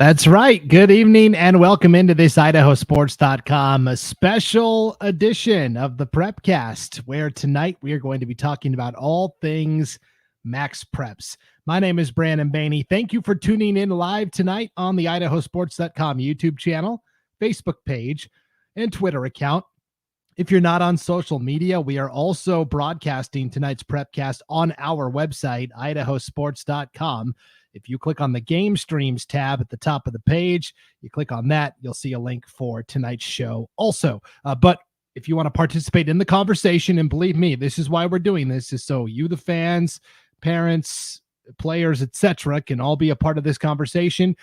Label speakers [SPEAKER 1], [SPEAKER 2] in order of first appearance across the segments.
[SPEAKER 1] That's right. Good evening and welcome into this IdahoSports.com a special edition of the Prepcast, where tonight we are going to be talking about all things MaxPreps. My name is Brandon Baney. Thank you for tuning in live tonight on the IdahoSports.com YouTube channel, Facebook page, and Twitter account. If you're not on social media, we are also broadcasting tonight's Prepcast on our website, IdahoSports.com. If you click on the Game Streams tab at the top of the page, you click on that, you'll see a link for tonight's show also. But if you want to participate in the conversation, and believe me, this is why we're doing this, is so you, the fans, parents, players, etc., can all be a part of this conversation.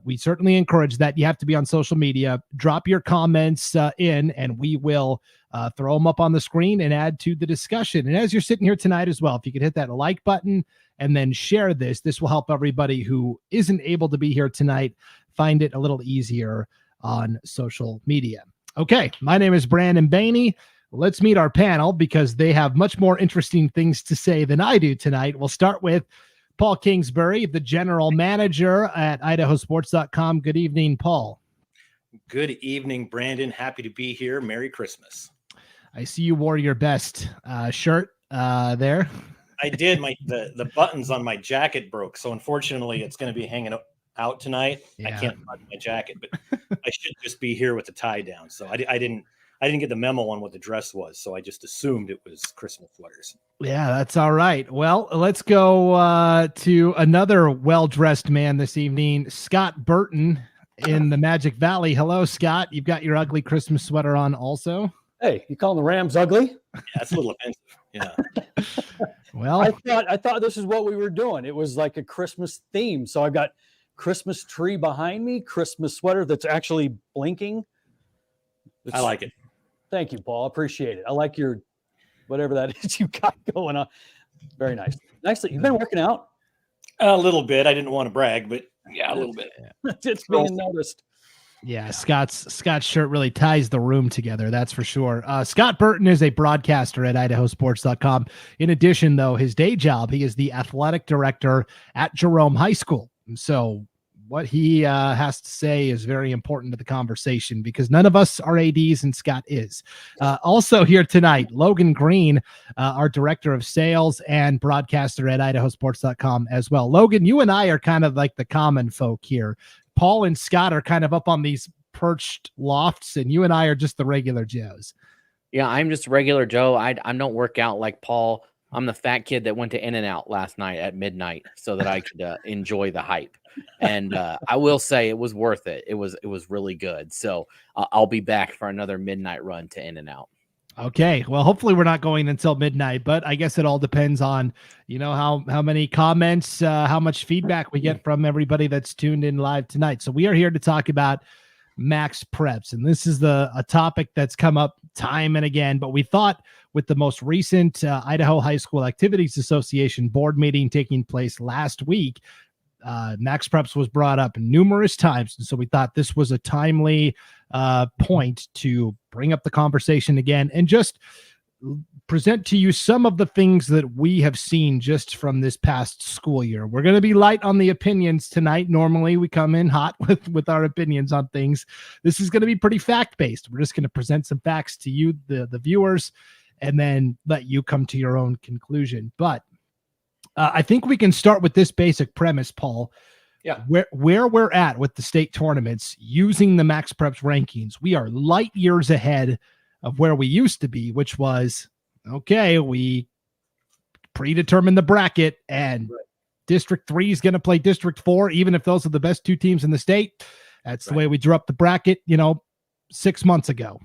[SPEAKER 1] We certainly encourage that. You have to be on social media. Drop your comments in, and we will throw them up on the screen and add to the discussion. And as you're sitting here tonight as well, if you could hit that like button and then share this will help everybody who isn't able to be here tonight find it a little easier on social media. Okay, my name is Brandon Baney. Let's meet our panel because they have much more interesting things to say than I do tonight. We'll start with Paul Kingsbury, the general manager at IdahoSports.com. Good evening, Paul.
[SPEAKER 2] Good evening, Brandon. Happy to be here. Merry Christmas.
[SPEAKER 1] I see you wore your best shirt there.
[SPEAKER 2] I did. The buttons on my jacket broke, so unfortunately it's going to be hanging out tonight. Yeah. I can't button my jacket, but I should just be here with the tie down. So I didn't get the memo on what the dress was, so I just assumed it was Christmas sweaters.
[SPEAKER 1] Yeah, that's all right. Well, let's go to another well-dressed man this evening, Scott Burton in the Magic Valley. Hello, Scott. You've got your ugly Christmas sweater on also.
[SPEAKER 3] Hey, you calling the Rams ugly?
[SPEAKER 2] Yeah, that's a little offensive. Yeah.
[SPEAKER 1] Well,
[SPEAKER 3] I thought this is what we were doing. It was like a Christmas theme. So I've got Christmas tree behind me, Christmas sweater that's actually blinking.
[SPEAKER 2] I like it.
[SPEAKER 3] Thank you, Paul. Appreciate it. I like your whatever that is you got going on. Very nice. Nicely. You've been working out?
[SPEAKER 2] A little bit. I didn't want to brag, but yeah, a little bit.
[SPEAKER 3] It's being noticed.
[SPEAKER 1] Yeah, Scott's shirt really ties the room together, that's for sure. Scott Burton is a broadcaster at IdahoSports.com. In addition, though, his day job, he is the athletic director at Jerome High School. So what he has to say is very important to the conversation because none of us are ADs and Scott is. Also here tonight, Logan Green, our director of sales and broadcaster at IdahoSports.com as well. Logan, you and I are kind of like the common folk here. Paul and Scott are kind of up on these perched lofts, and you and I are just the regular Joes.
[SPEAKER 4] Yeah, I'm just regular Joe. I don't work out like Paul. I'm the fat kid that went to In-N-Out last night at midnight so that I could enjoy the hype. And I will say it was worth it. It was really good. So I'll be back for another midnight run to In-N-Out.
[SPEAKER 1] Okay, well, hopefully we're not going until midnight, but I guess it all depends on, how many comments, how much feedback we get from everybody that's tuned in live tonight. So we are here to talk about MaxPreps, and this is a topic that's come up time and again, but we thought with the most recent Idaho High School Activities Association board meeting taking place last week, MaxPreps was brought up numerous times, and so we thought this was a timely point to bring up the conversation again and just present to you some of the things that we have seen just from this past school year. We're going to be light on the opinions tonight. Normally we come in hot with our opinions on things. This is going to be pretty fact-based. We're just going to present some facts to you, the viewers, and then let you come to your own conclusion. But I think we can start with this basic premise, Paul.
[SPEAKER 2] Yeah.
[SPEAKER 1] Where we're at with the state tournaments using the MaxPreps rankings, we are light years ahead of where we used to be, which was, okay, we predetermined the bracket and District 3 is going to play District 4, even if those are the best two teams in the state. That's the way we drew up the bracket, 6 months ago.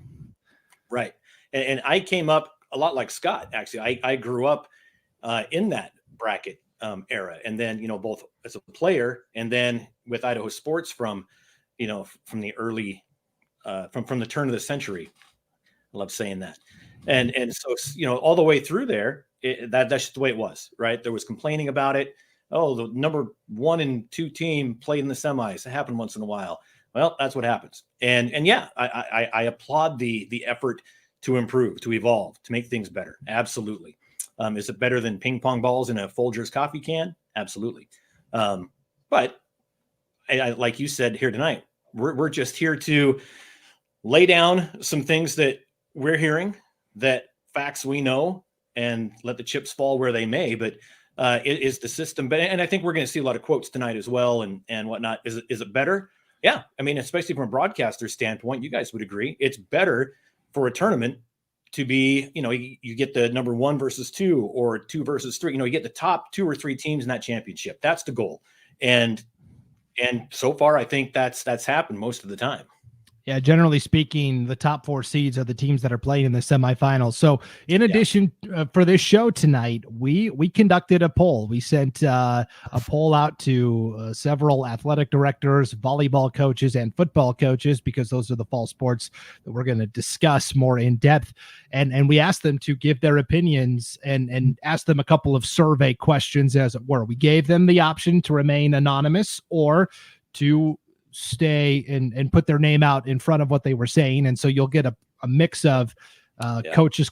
[SPEAKER 2] Right. And I came up a lot like Scott, actually. I grew up in that bracket era, and then both as a player and then with Idaho sports from the early from the turn of the century. I love saying that, and so all the way through there, that's just the way it was, right? There was complaining about it. Oh, the number 1 and 2 team played in the semis. It happened once in a while. Well, that's what happens, and yeah, I applaud the effort to improve, to evolve, to make things better. Absolutely. Is it better than ping pong balls in a Folgers coffee can? Absolutely. But like you said here tonight, we're just here to lay down some things that we're hearing, that facts we know, and let the chips fall where they may. But it is the system. But and I think we're going to see a lot of quotes tonight as well, and whatnot. Is it better? Yeah, I mean, especially from a broadcaster standpoint, you guys would agree it's better for a tournament to be, you get the number 1 versus 2 or 2 versus 3. You get the top 2 or 3 teams in that championship. That's the goal. And so far, I think that's happened most of the time.
[SPEAKER 1] Yeah, generally speaking, the top 4 seeds are the teams that are playing in the semifinals. So in addition, for this show tonight, we conducted a poll. We sent a poll out to several athletic directors, volleyball coaches, and football coaches, because those are the fall sports that we're going to discuss more in depth. And we asked them to give their opinions and asked them a couple of survey questions, as it were. We gave them the option to remain anonymous or to stay and put their name out in front of what they were saying. And so you'll get a mix of coaches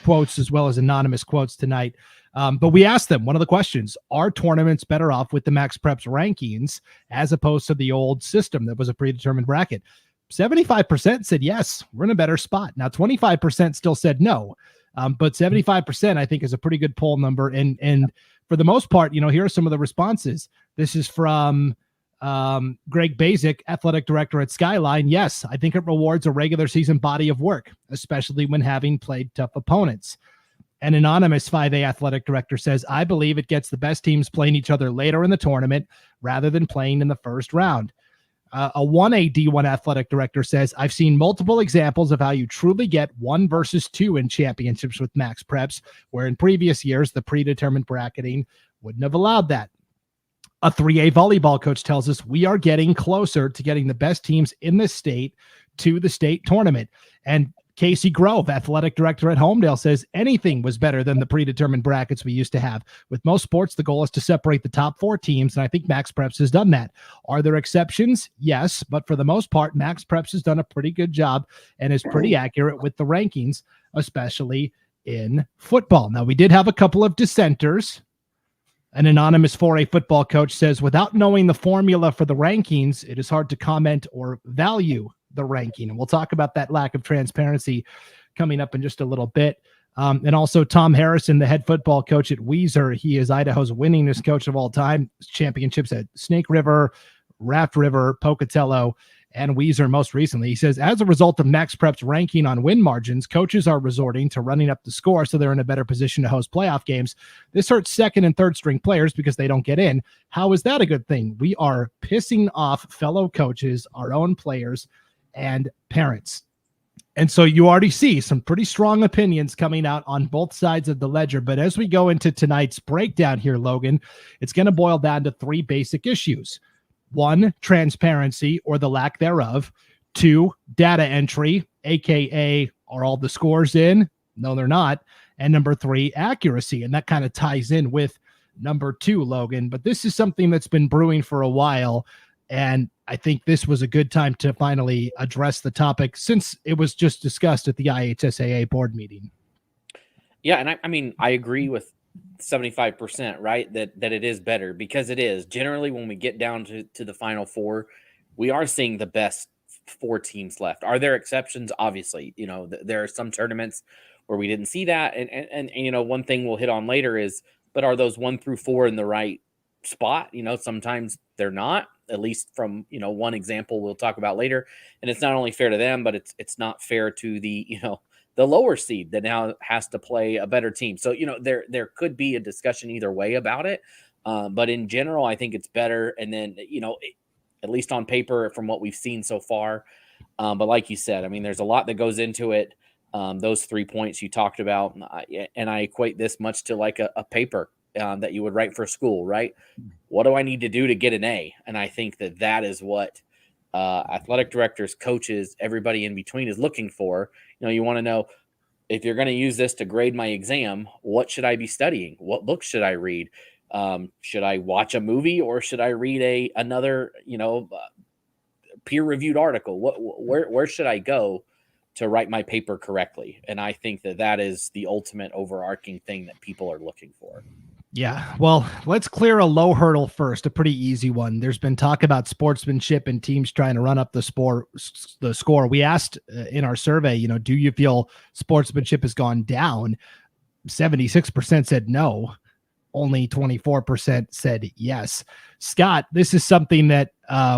[SPEAKER 1] quotes as well as anonymous quotes tonight. But we asked them, one of the questions, are tournaments better off with the MaxPreps rankings as opposed to the old system that was a predetermined bracket? 75% said yes, we're in a better spot. Now 25% still said no. But 75% I think is a pretty good poll number. And for the most part, here are some of the responses. This is from Greg Basic, athletic director at Skyline. Yes, I think it rewards a regular season body of work, especially when having played tough opponents. An anonymous 5A athletic director says, I believe it gets the best teams playing each other later in the tournament rather than playing in the first round. A 1A D1 athletic director says, I've seen multiple examples of how you truly get 1 versus 2 in championships with MaxPreps, where in previous years, the predetermined bracketing wouldn't have allowed that. A 3A volleyball coach tells us we are getting closer to getting the best teams in the state to the state tournament. And Casey Grove, athletic director at Homedale, says anything was better than the predetermined brackets we used to have. With most sports, the goal is to separate the top 4 teams, and I think MaxPreps has done that. Are there exceptions? Yes, but for the most part, MaxPreps has done a pretty good job and is pretty accurate with the rankings, especially in football. Now, we did have a couple of dissenters. An anonymous 4A football coach says, without knowing the formula for the rankings, it is hard to comment or value the ranking. And we'll talk about that lack of transparency coming up in just a little bit. And also Tom Harrison, the head football coach at Weiser. He is Idaho's winningest coach of all time. Championships at Snake River, Raft River, Pocatello, and Weiser most recently. He says, as a result of MaxPreps ranking on win margins, coaches are resorting to running up the score so they're in a better position to host playoff games. This hurts second and third string players because they don't get in. How is that a good thing? We are pissing off fellow coaches, our own players, and parents. And so you already see some pretty strong opinions coming out on both sides of the ledger. But as we go into tonight's breakdown here, Logan, it's going to boil down to 3 basic issues. 1, transparency or the lack thereof. 2, data entry, aka are all the scores in? No, they're not. And number 3, accuracy. And that kind of ties in with number 2, Logan. But this is something that's been brewing for a while. And I think this was a good time to finally address the topic since it was just discussed at the IHSAA board meeting.
[SPEAKER 4] Yeah, and I mean, I agree with 75%, right? That it is better, because it is. Generally, when we get down to the Final Four, we are seeing the best 4 teams left. Are there exceptions? Obviously, there are some tournaments where we didn't see that. And one thing we'll hit on later is, but are those 1 through 4 in the right spot? Sometimes they're not, at least from, one example we'll talk about later. And it's not only fair to them, but it's not fair to the, the lower seed that now has to play a better team. So, there could be a discussion either way about it. But in general, I think it's better. And then, at least on paper from what we've seen so far. But like you said, I mean, there's a lot that goes into it. Those 3 points you talked about, and I equate this much to like a paper that you would write for school, right? What do I need to do to get an A? And I think that is what athletic directors, coaches, everybody in between is looking for. You want to know, if you're going to use this to grade my exam, what should I be studying? What books should I read? Should I watch a movie, or should I read another peer-reviewed article? Where should I go to write my paper correctly? And I think that is the ultimate overarching thing that people are looking for.
[SPEAKER 1] Yeah, well, let's clear a low hurdle first, a pretty easy one. There's been talk about sportsmanship and teams trying to run up the score. We asked in our survey, do you feel sportsmanship has gone down? 76% said no. Only 24% said yes. Scott, this is something that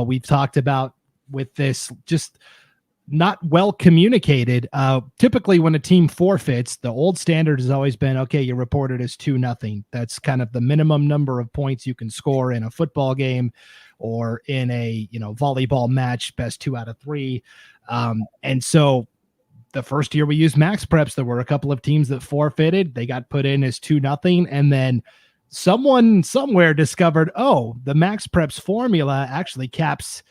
[SPEAKER 1] we've talked about with this, just not well communicated. Typically when a team forfeits, the old standard has always been, okay, you report it as 2-0. That's kind of the minimum number of points you can score in a football game or in a, volleyball match, best 2 out of 3. And so the first year we used MaxPreps, there were a couple of teams that forfeited. They got put in as 2-0. And then someone somewhere discovered, the MaxPreps formula actually caps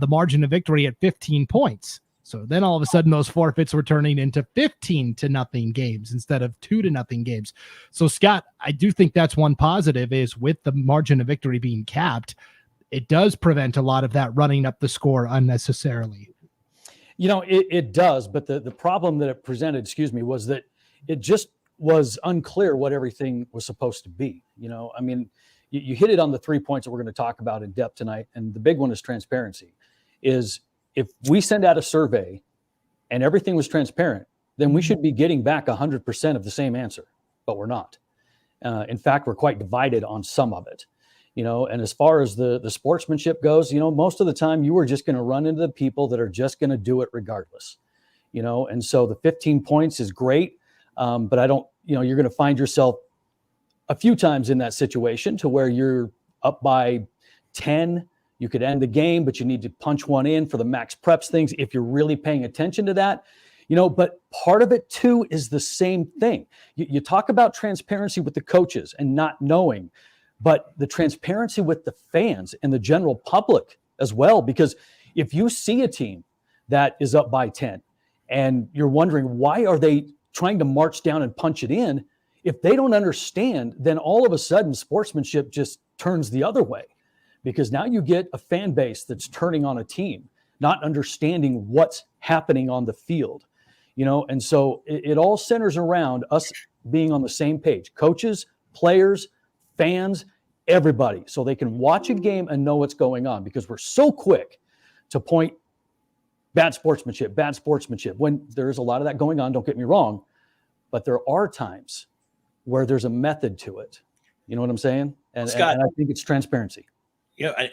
[SPEAKER 1] the margin of victory at 15 points. So then all of a sudden those forfeits were turning into 15-0 games instead of 2-0 games. So Scott, I do think that's one positive, is with the margin of victory being capped, it does prevent a lot of that running up the score unnecessarily.
[SPEAKER 3] It does. But the problem that it presented, was that it just was unclear what everything was supposed to be. You hit it on the 3 points that we're going to talk about in depth tonight. And the big one is transparency. Is if we send out a survey and everything was transparent, then we should be getting back 100% of the same answer, but we're not. In fact, we're quite divided on some of it, and as far as the sportsmanship goes, most of the time you are just going to run into the people that are just going to do it regardless, and so the 15 points is great. But I don't, you're going to find yourself a few times in that situation to where you're up by 10. You could end the game, but you need to punch one in for the MaxPreps things if you're really paying attention to that. But part of it too is the same thing. You talk about transparency with the coaches and not knowing, but the transparency with the fans and the general public as well. Because if you see a team that is up by 10 and you're wondering, why are they trying to march down and punch it in? If they don't understand, then all of a sudden sportsmanship just turns the other way, because now you get a fan base that's turning on a team, not understanding what's happening on the field, and so it all centers around us being on the same page, coaches, players, fans, everybody, so they can watch a game and know what's going on, because we're so quick to point bad sportsmanship, when there's a lot of that going on, don't get me wrong, but there are times where there's a method to it. You know what I'm saying? And,
[SPEAKER 2] Scott,
[SPEAKER 3] and I think it's transparency.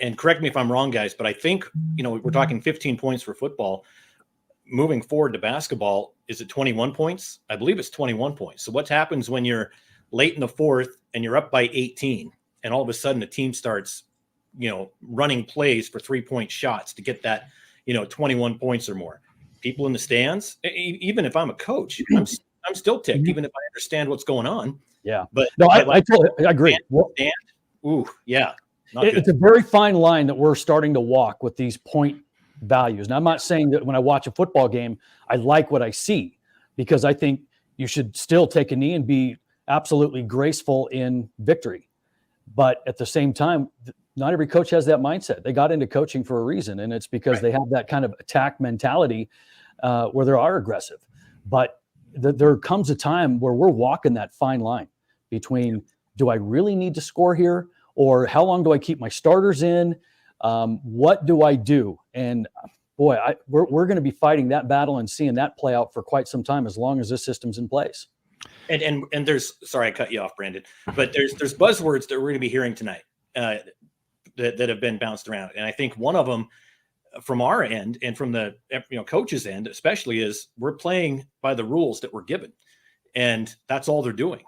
[SPEAKER 2] And correct me if I'm wrong, guys, but I think, we're talking 15 points for football. Moving forward to basketball, is it 21 points? I believe it's 21 points. So what happens when you're late in the fourth and you're up by 18 and all of a sudden the team starts, running plays for 3-point shots to get that, 21 points or more? People in the stands, even if I'm a coach, I'm still ticked, even if I understand what's going on.
[SPEAKER 3] Yeah.
[SPEAKER 2] But
[SPEAKER 3] no, I totally agree.
[SPEAKER 2] Yeah.
[SPEAKER 3] It's a very fine line that we're starting to walk with these point values. And I'm not saying that when I watch a football game, I like what I see, because I think you should still take a knee and be absolutely graceful in victory. But at the same time, not every coach has that mindset. They got into coaching for a reason, and it's because they have that kind of attack mentality where they are aggressive. But there comes a time where we're walking that fine line between, do I really need to score here? Or how long do I keep my starters in? What do I do? And boy, we're going to be fighting that battle and seeing that play out for quite some time, as long as this system's in place.
[SPEAKER 2] And there's, sorry, I cut you off, Brandon, but there's buzzwords that we're going to be hearing tonight that have been bounced around. And I think one of them from our end and from the coach's end especially is we're playing by the rules that we're given. And that's all they're doing.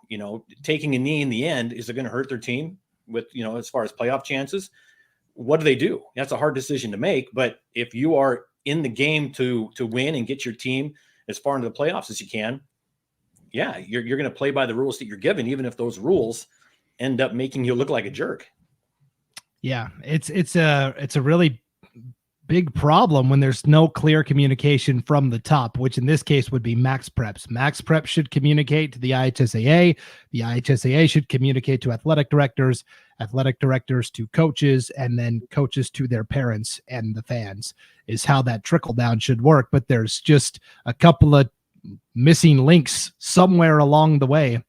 [SPEAKER 2] Taking a knee in the end, is it going to hurt their team with, as far as playoff chances? What do? That's a hard decision to make. But if you are in the game to win and get your team as far into the playoffs as you can, yeah, you're going to play by the rules that you're given, even if those rules end up making you look like a jerk.
[SPEAKER 1] Yeah, it's a really big problem when there's no clear communication from the top, which in this case would be MaxPreps. MaxPreps should communicate to the IHSAA. The IHSAA should communicate to athletic directors to coaches, and then coaches to their parents and the fans, is how that trickle down should work. But there's just a couple of missing links somewhere along the way.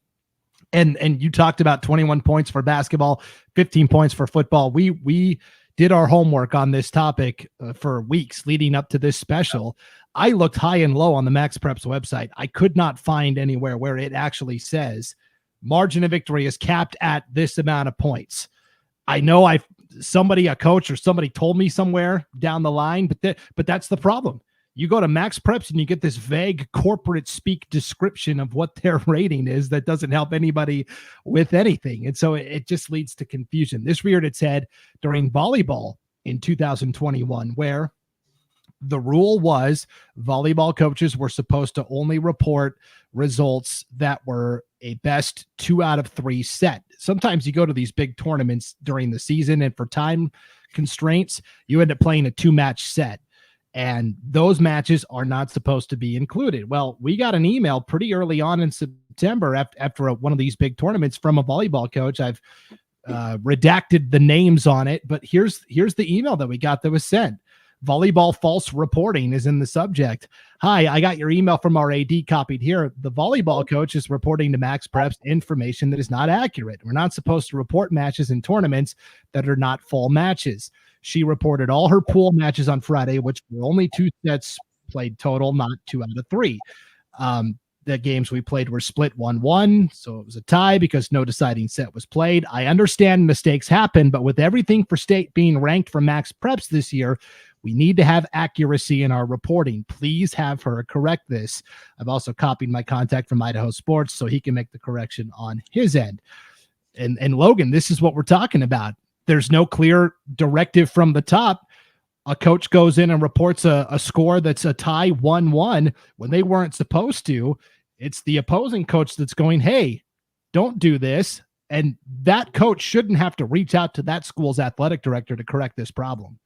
[SPEAKER 1] And you talked about 21 points for basketball, 15 points for football. We did our homework on this topic for weeks leading up to this special. I looked high and low on the MaxPreps website. I could not find anywhere where it actually says margin of victory is capped at this amount of points. I know a coach or somebody told me somewhere down the line, but that's the problem. You go to MaxPreps and you get this vague corporate speak description of what their rating is that doesn't help anybody with anything. And so it just leads to confusion. This reared its head during volleyball in 2021, where the rule was volleyball coaches were supposed to only report results that were a best 2 out of 3 set. Sometimes you go to these big tournaments during the season, and for time constraints, you end up playing a 2-match set. And those matches are not supposed to be included. Well, we got an email pretty early on in September after one of these big tournaments from a volleyball coach. I've redacted the names on it, but here's the email that we got that was sent. Volleyball false reporting is in the subject. Hi, I got your email from our AD copied here. The volleyball coach is reporting to MaxPreps information that is not accurate. We're not supposed to report matches in tournaments that are not full matches. She reported all her pool matches on Friday, which were only 2 sets played total, not 2 out of 3. The games we played were split 1-1, so it was a tie because no deciding set was played. I understand mistakes happen, but with everything for state being ranked for MaxPreps this year, we need to have accuracy in our reporting. Please have her correct this. I've also copied my contact from Idaho Sports so he can make the correction on his end. And Logan, this is what we're talking about. There's no clear directive from the top. A coach goes in and reports a score that's a tie 1-1 when they weren't supposed to. It's the opposing coach that's going, hey, don't do this. And that coach shouldn't have to reach out to that school's athletic director to correct this problem.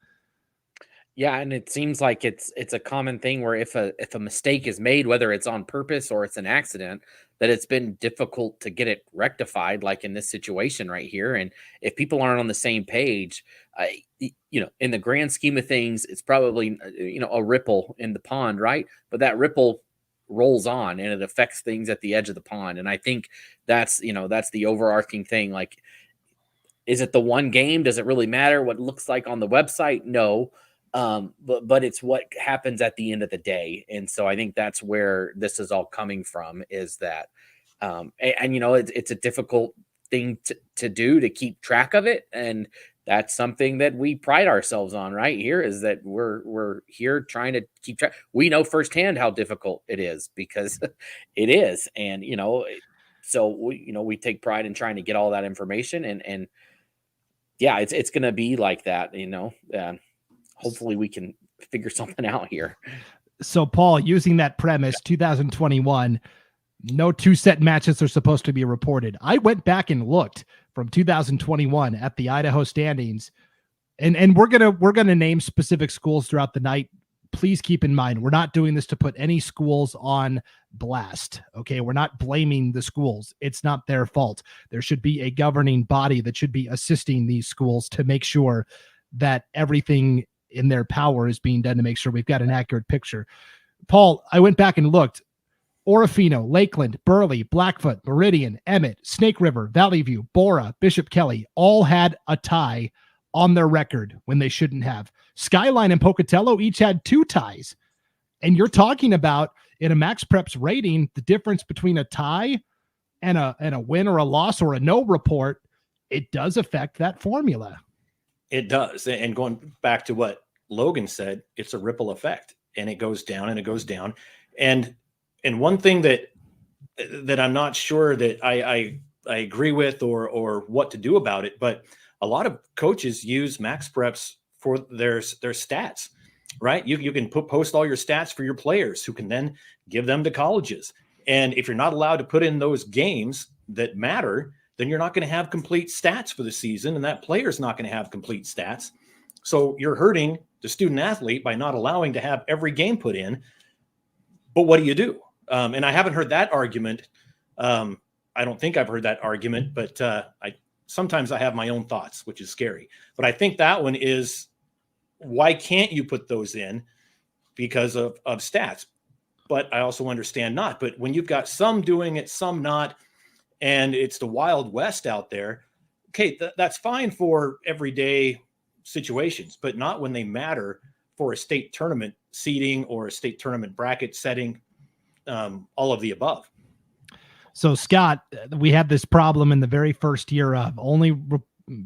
[SPEAKER 4] Yeah, and it seems like it's a common thing where if a mistake is made, whether it's on purpose or it's an accident, that it's been difficult to get it rectified, like in this situation right here. And if people aren't on the same page, in the grand scheme of things, it's probably a ripple in the pond, right? But that ripple rolls on and it affects things at the edge of the pond. And I think that's the overarching thing. Like, is it the one game? Does it really matter what it looks like on the website? No. But it's what happens at the end of the day. And so I think that's where this is all coming from, is that, it's a difficult thing to do, to keep track of it. And that's something that we pride ourselves on right here, is that we're here trying to keep track. We know firsthand how difficult it is, because it is. And, so we take pride in trying to get all that information, and yeah, it's going to be like that, hopefully we can figure something out here.
[SPEAKER 1] So, Paul, using that premise, 2021, no 2-set matches are supposed to be reported. I went back and looked from 2021 at the Idaho standings, and we're gonna name specific schools throughout the night. Please keep in mind, we're not doing this to put any schools on blast. Okay, we're not blaming the schools. It's not their fault. There should be a governing body that should be assisting these schools to make sure that everything in their power is being done to make sure we've got an accurate picture. Paul, I went back and looked. Orofino, Lakeland, Burley, Blackfoot, Meridian, Emmett, Snake River, Valley View, Bora, Bishop Kelly all had a tie on their record when they shouldn't have. Skyline and Pocatello each had 2 ties. And you're talking about, in a MaxPreps rating, the difference between a tie and a win or a loss or a no report, it does affect that formula.
[SPEAKER 2] It does. And going back to what Logan said, it's a ripple effect, and it goes down and it goes down. And one thing that I'm not sure that I agree with or what to do about it, but a lot of coaches use MaxPreps for their stats, right? You can post all your stats for your players, who can then give them to colleges. And if you're not allowed to put in those games that matter, then you're not going to have complete stats for the season, and that player's not going to have complete stats. So you're hurting the student athlete by not allowing to have every game put in. But what do you do? And I haven't heard that argument. I don't think I've heard that argument, but sometimes I have my own thoughts, which is scary. But I think that one is, why can't you put those in? Because of stats. But I also understand not. But when you've got some doing it, some not, and it's the Wild West out there. Okay, that's fine for everyday situations, but not when they matter for a state tournament seeding or a state tournament bracket setting, all of the above.
[SPEAKER 1] So, Scott, we had this problem in the very first year of only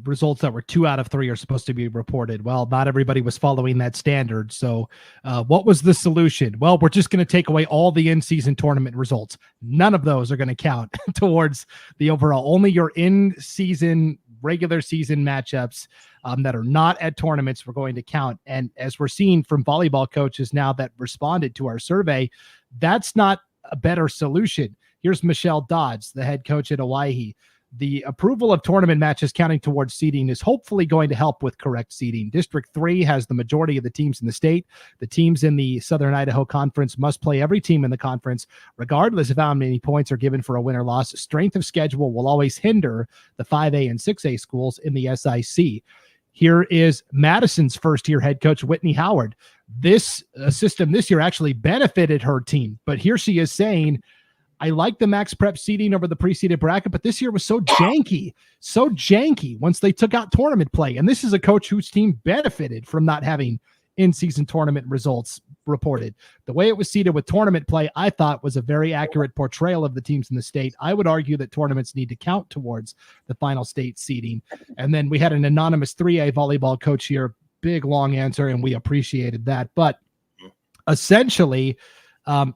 [SPEAKER 1] results that were 2 out of 3 are supposed to be reported. Well, not everybody was following that standard. So what was the solution? Well, we're just going to take away all the in-season tournament results. None of those are going to count towards the overall. Only your in-season, regular season matchups that are not at tournaments we're going to count. And as we're seeing from volleyball coaches now that responded to our survey, that's not a better solution. Here's Michelle Dodds, the head coach at Hawaii. The approval of tournament matches counting towards seeding is hopefully going to help with correct seeding. District 3 has the majority of the teams in the state. The teams in the Southern Idaho Conference must play every team in the conference, regardless of how many points are given for a win or loss. Strength of schedule will always hinder the 5A and 6A schools in the SIC. Here is Madison's first-year head coach, Whitney Howard. This system this year actually benefited her team, but here she is saying, I like the MaxPreps seeding over the pre-seeded bracket, but this year was so janky once they took out tournament play. And this is a coach whose team benefited from not having in-season tournament results reported. The way it was seeded with tournament play, I thought was a very accurate portrayal of the teams in the state. I would argue that tournaments need to count towards the final state seeding. And then we had an anonymous 3A volleyball coach here, big, long answer, and we appreciated that. But essentially,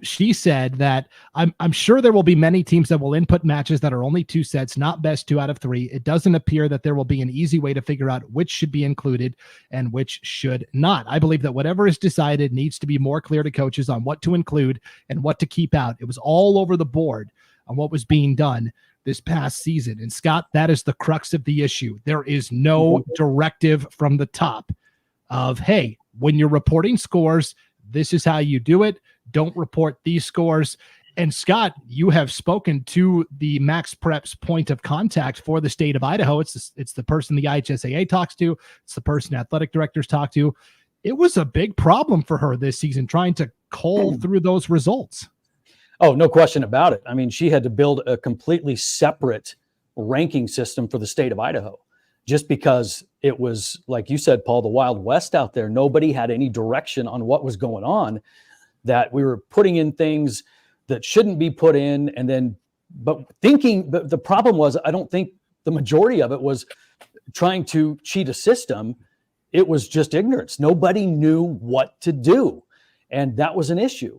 [SPEAKER 1] she said that I'm sure there will be many teams that will input matches that are only 2 sets, not best 2 out of 3. It doesn't appear that there will be an easy way to figure out which should be included and which should not. I believe that whatever is decided needs to be more clear to coaches on what to include and what to keep out. It was all over the board on what was being done this past season. And Scott, that is the crux of the issue. There is no directive from the top of, hey, when you're reporting scores, this is how you do it. Don't report these scores. And Scott, you have spoken to the MaxPreps point of contact for the state of Idaho. It's the person the IHSAA talks to. It's the person athletic directors talk to. It was a big problem for her this season trying to cull through those results.
[SPEAKER 3] Oh, no question about it. I mean, she had to build a completely separate ranking system for the state of Idaho just because it was, like you said, Paul, the Wild West out there. Nobody had any direction on what was going on, that we were putting in things that shouldn't be put in. And then, but the problem was, I don't think the majority of it was trying to cheat a system. It was just ignorance. Nobody knew what to do. And that was an issue,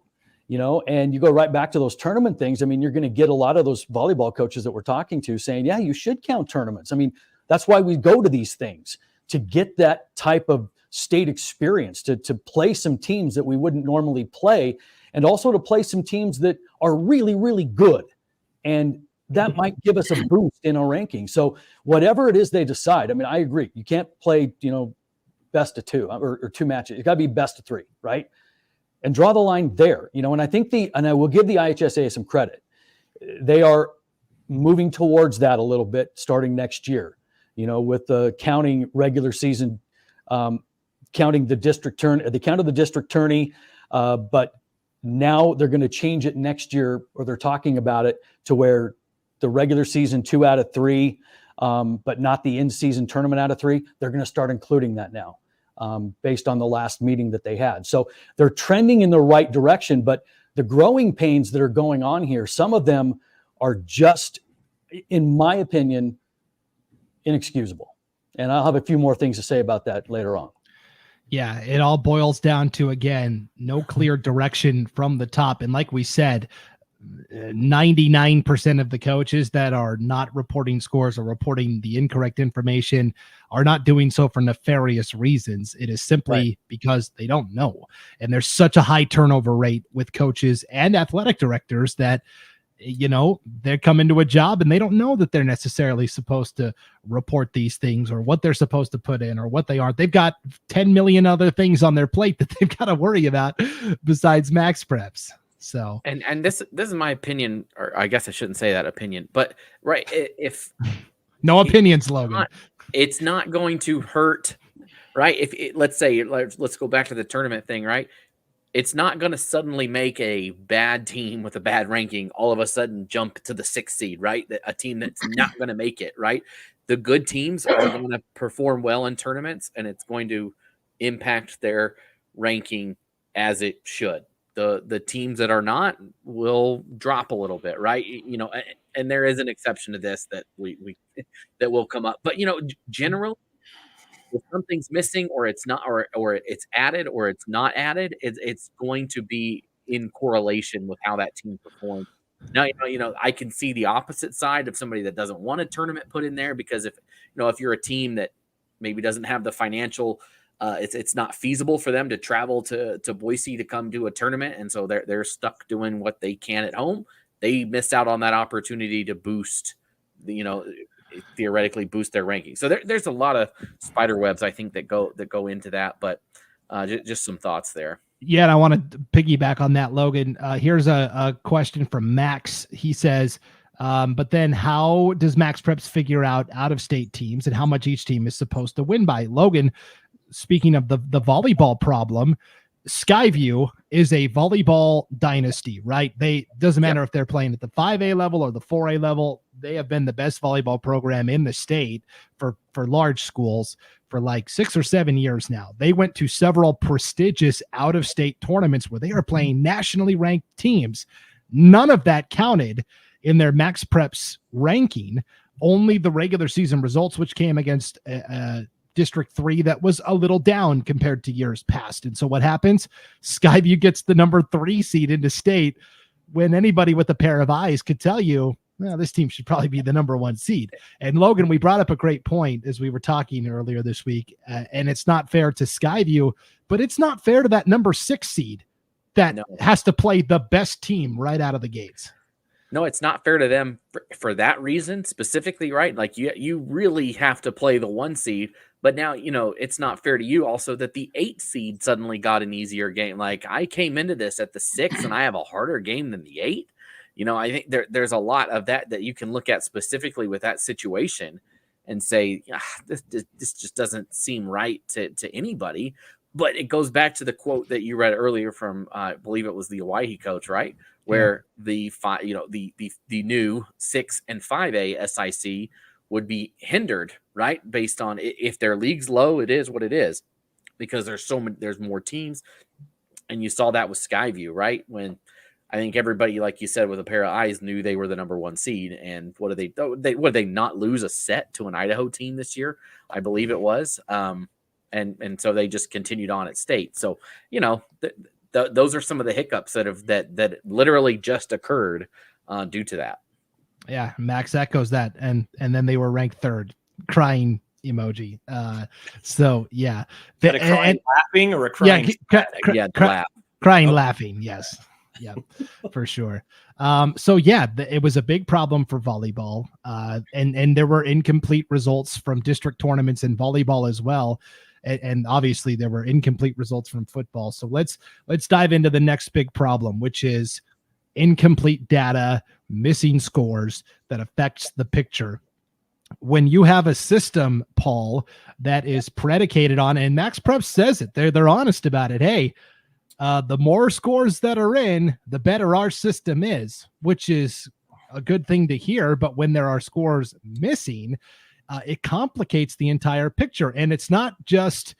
[SPEAKER 3] and you go right back to those tournament things. I mean, you're going to get a lot of those volleyball coaches that we're talking to saying, yeah, you should count tournaments. I mean, that's why we go to these things, to get that type of state experience, to play some teams that we wouldn't normally play, and also to play some teams that are really, really good. And that might give us a boost in our ranking. So whatever it is they decide, I mean, I agree. You can't play, best of 2 or 2 matches. It's got to be best of 3, right? And draw the line there, and I think and I will give the IHSA some credit. They are moving towards that a little bit starting next year, with the counting regular season, counting the district the count of the district tourney, but now they're going to change it next year, or they're talking about it to where the regular season 2 out of 3, but not the in-season tournament out of 3. They're going to start including that now, based on the last meeting that they had. So they're trending in the right direction, but the growing pains that are going on here, some of them are just, in my opinion, inexcusable. And I'll have a few more things to say about that later on.
[SPEAKER 1] Yeah, it all boils down to, again, no clear direction from the top. And like we said, 99% of the coaches that are not reporting scores or reporting the incorrect information are not doing so for nefarious reasons. It is simply because they don't know. And there's such a high turnover rate with coaches and athletic directors that, they come into a job and they don't know that they're necessarily supposed to report these things or what they're supposed to put in or what they aren't. They've got 10 million other things on their plate that they've got to worry about besides MaxPreps. So,
[SPEAKER 4] and this is my opinion, or I guess I shouldn't say that opinion, but if
[SPEAKER 1] no opinions, Logan,
[SPEAKER 4] it's not going to hurt, right? Let's say, let's go back to the tournament thing, right? it's not going to suddenly make a bad team with a bad ranking all of a sudden jump to the 6th seed, right? A team that's not going to make it, right? The good teams are going to perform well in tournaments, and it's going to impact their ranking as it should. The teams that are not will drop a little bit, right? And there is an exception to this that we that will come up. But generally, if something's missing or it's not, or it's added or it's not added, it's going to be in correlation with how that team performs. Now, I can see the opposite side of somebody that doesn't want a tournament put in there, because if you're a team that maybe doesn't have the financial, it's not feasible for them to travel to Boise to come do a tournament, and so they're stuck doing what they can at home. They miss out on that opportunity to boost, theoretically boost their ranking. So there's a lot of spider webs, I think, that go into that. But just some thoughts there.
[SPEAKER 1] Yeah, and I want to piggyback on that, Logan. Here's a question from Max. He says, but then how does MaxPreps figure out of state teams and how much each team is supposed to win by? Logan, speaking of the volleyball problem, Skyview is a volleyball dynasty, right? Doesn't matter if they're playing at the 5A level or the 4A level. They have been the best volleyball program in the state for large schools for like 6 or 7 years now. They went to several prestigious out-of-state tournaments where they are playing nationally ranked teams. None of that counted in their MaxPreps ranking. Only the regular season results, which came against District 3 that was a little down compared to years past. And so what happens? Skyview gets the number 3 seed into state, when anybody with a pair of eyes could tell you, well, this team should probably be the number 1 seed. And Logan, we brought up a great point as we were talking earlier this week, and it's not fair to Skyview, but it's not fair to that number 6 seed that has to play the best team right out of the gates.
[SPEAKER 4] No, it's not fair to them for that reason specifically, right? Like you really have to play the 1 seed, but now, it's not fair to you also that the 8 seed suddenly got an easier game. Like, I came into this at the 6 and I have a harder game than the 8. I think there's a lot of that you can look at specifically with that situation and say, this just doesn't seem right to anybody. But it goes back to the quote that you read earlier from, I believe it was the Hawaii coach, right? Where the new 6 and 5A SIC would be hindered, right? Based on if their league's low, it is what it is, because there's more teams. And you saw that with Skyview, right? When I think everybody, like you said, with a pair of eyes knew they were the number 1 seed. And what did they not lose a set to an Idaho team this year? I believe it was. And so they just continued on at state. So, those are some of the hiccups that literally just occurred due to that.
[SPEAKER 1] Yeah, Max echoes that, and then they were ranked 3rd, crying emoji. So yeah,
[SPEAKER 2] a crying laughing or a crying?
[SPEAKER 1] Laugh. Crying laughing. Yes, yeah, for sure. So yeah, it was a big problem for volleyball, and there were incomplete results from district tournaments in volleyball as well. And obviously there were incomplete results from football. So let's dive into the next big problem, which is incomplete data, missing scores that affects the picture. When you have a system, Paul, that is predicated on, and MaxPreps says it, they're honest about it. Hey, the more scores that are in, the better our system is, which is a good thing to hear. But when there are scores missing, it complicates the entire picture. And it's not just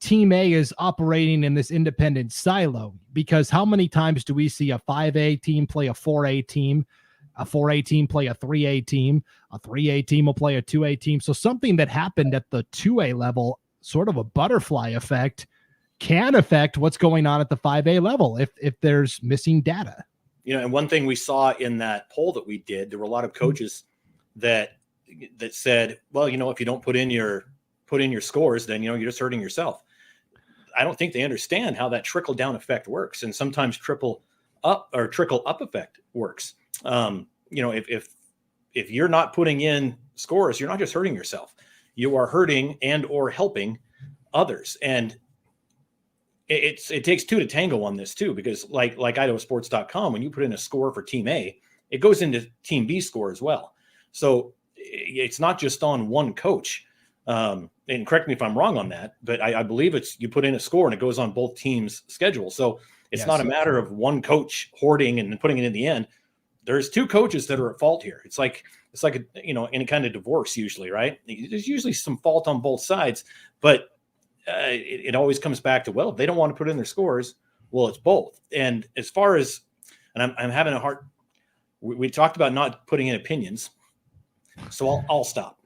[SPEAKER 1] Team A is operating in this independent silo, because how many times do we see a 5A team play a 4A team, a 4A team play a 3A team, a 3A team will play a 2A team? So something that happened at the 2A level, sort of a butterfly effect, can affect what's going on at the 5A level if there's missing data.
[SPEAKER 2] And one thing we saw in that poll that we did, there were a lot of coaches that said, well, if you don't put in your scores, then, you're just hurting yourself. I don't think they understand how that trickle down effect works. And sometimes trickle up effect works. If you're not putting in scores, you're not just hurting yourself, you are hurting and or helping others. And it takes 2 to tango on this too, because like IdahoSports.com, when you put in a score for Team A, it goes into Team B score as well. So it's not just on one coach And correct me if I'm wrong on that, but I believe you put in a score and it goes on both teams' schedule. So it's not a matter of one coach hoarding and putting it in the end. There's two coaches that are at fault here. It's like any kind of divorce usually, right? There's usually some fault on both sides, but it always comes back to, well, if they don't want to put in their scores, well, it's both. And as far as, and I'm having a hard, we talked about not putting in opinions, so I'll stop.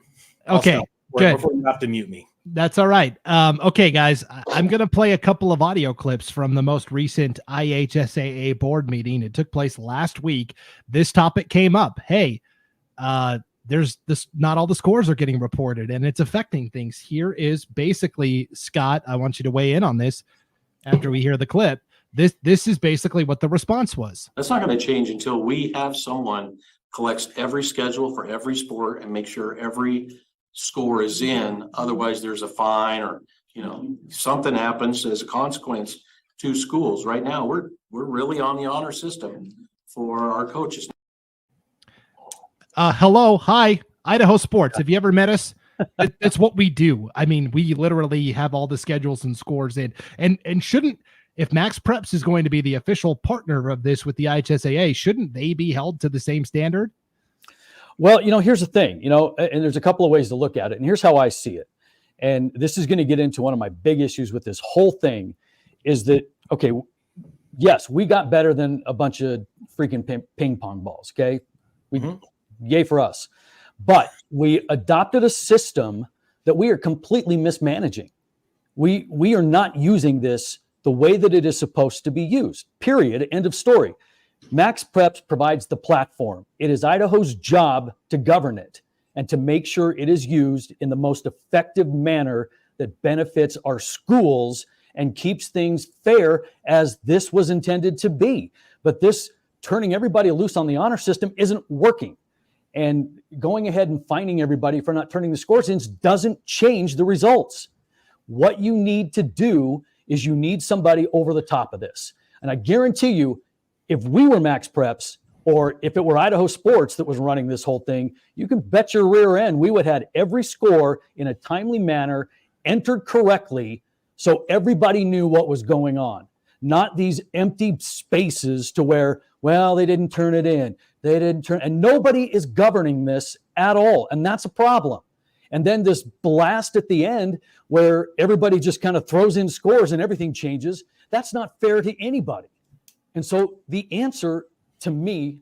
[SPEAKER 1] Okay, good.
[SPEAKER 2] Before you have to mute me.
[SPEAKER 1] That's all right. Okay, guys, I'm going to play a couple of audio clips from the most recent IHSAA board meeting. It took place last week. This topic came up. Hey, there's this, not all the scores are getting reported and it's affecting things. Here is basically, Scott, I want you to weigh in on this after we hear the clip. This is basically what the response was.
[SPEAKER 5] That's not going to change until we have someone collects every schedule for every sport and make sure every score is in. Otherwise there's a fine or, something happens as a consequence to schools. Right now, we're really on the honor system for our coaches.
[SPEAKER 1] Hello. Hi, Idaho Sports. Have you ever met us? That's what we do. I mean, we literally have all the schedules and scores in, and shouldn't, if MaxPreps is going to be the official partner of this with the IHSAA, shouldn't they be held to the same standard?
[SPEAKER 3] Well, here's the thing, and there's a couple of ways to look at it. And here's how I see it. And this is going to get into one of my big issues with this whole thing is that, okay, yes, we got better than a bunch of freaking ping pong balls. Okay. Yay for us. But we adopted a system that we are completely mismanaging. We are not using this the way that it is supposed to be used, period. End of story. MaxPreps provides the platform. It is Idaho's job to govern it and to make sure it is used in the most effective manner that benefits our schools and keeps things fair as this was intended to be. But this turning everybody loose on the honor system isn't working. And going ahead and fining everybody for not turning the scores in doesn't change the results. What you need to do is you need somebody over the top of this. And I guarantee you, if we were MaxPreps or if it were Idaho Sports that was running this whole thing, you can bet your rear end we would have had every score in a timely manner, entered correctly, so everybody knew what was going on. Not these empty spaces to where, well, they didn't turn it in. They didn't turn, and nobody is governing this at all. And that's a problem. And then this blast at the end where everybody just kind of throws in scores and everything changes. That's not fair to anybody. And so the answer to me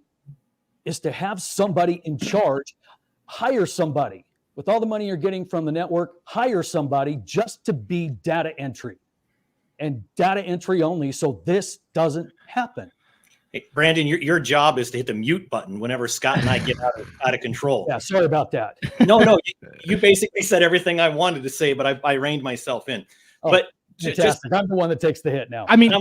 [SPEAKER 3] is to have somebody in charge, hire somebody with all the money you're getting from the network, hire somebody just to be data entry and data entry only. So this doesn't happen.
[SPEAKER 2] Hey, Brandon, your job is to hit the mute button whenever Scott and I get out of control.
[SPEAKER 3] Yeah, sorry about that.
[SPEAKER 2] No, you basically said everything I wanted to say, but I reined myself in. But
[SPEAKER 3] fantastic. I'm the one that takes the hit now.
[SPEAKER 1] I mean,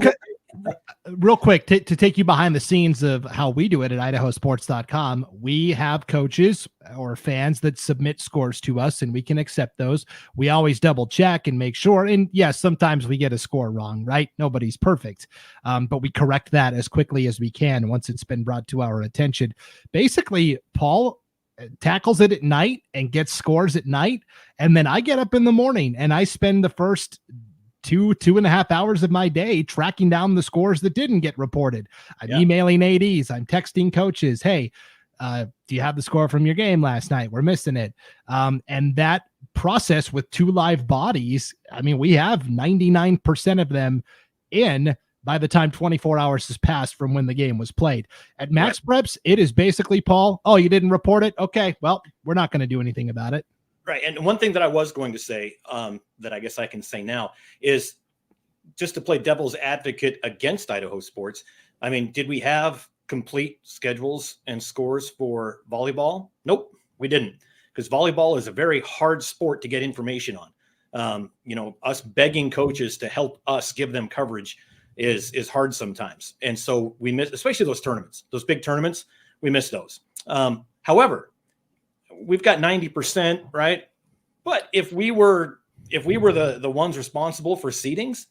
[SPEAKER 1] real quick, to take you behind the scenes of how we do it at IdahoSports.com, we have coaches or fans that submit scores to us and we can accept those. We always double check and make sure. And yes, sometimes we get a score wrong, right? Nobody's perfect. But we correct that as quickly as we can once it's been brought to our attention. Basically, Paul tackles it at night and gets scores at night. And then I get up in the morning and I spend the first 2.5 hours of my day tracking down the scores that didn't get reported. I'm emailing ADs. I'm texting coaches. Hey, do you have the score from your game last night? We're missing it. And that process with two live bodies, I mean, we have 99% of them in by the time 24 hours has passed from when the game was played. At MaxPreps, it is basically, Paul, oh, you didn't report it? Okay, well, we're not going to do anything about it.
[SPEAKER 2] Right. And one thing that I was going to say that I guess I can say now is just to play devil's advocate against Idaho Sports. I mean, did we have complete schedules and scores for volleyball? Nope, we didn't, because volleyball is a very hard sport to get information on. Us begging coaches to help us give them coverage is hard sometimes. And so we miss, especially those tournaments, those big tournaments, we miss those. However, we've got 90%, right? But if we were the ones responsible for seedings,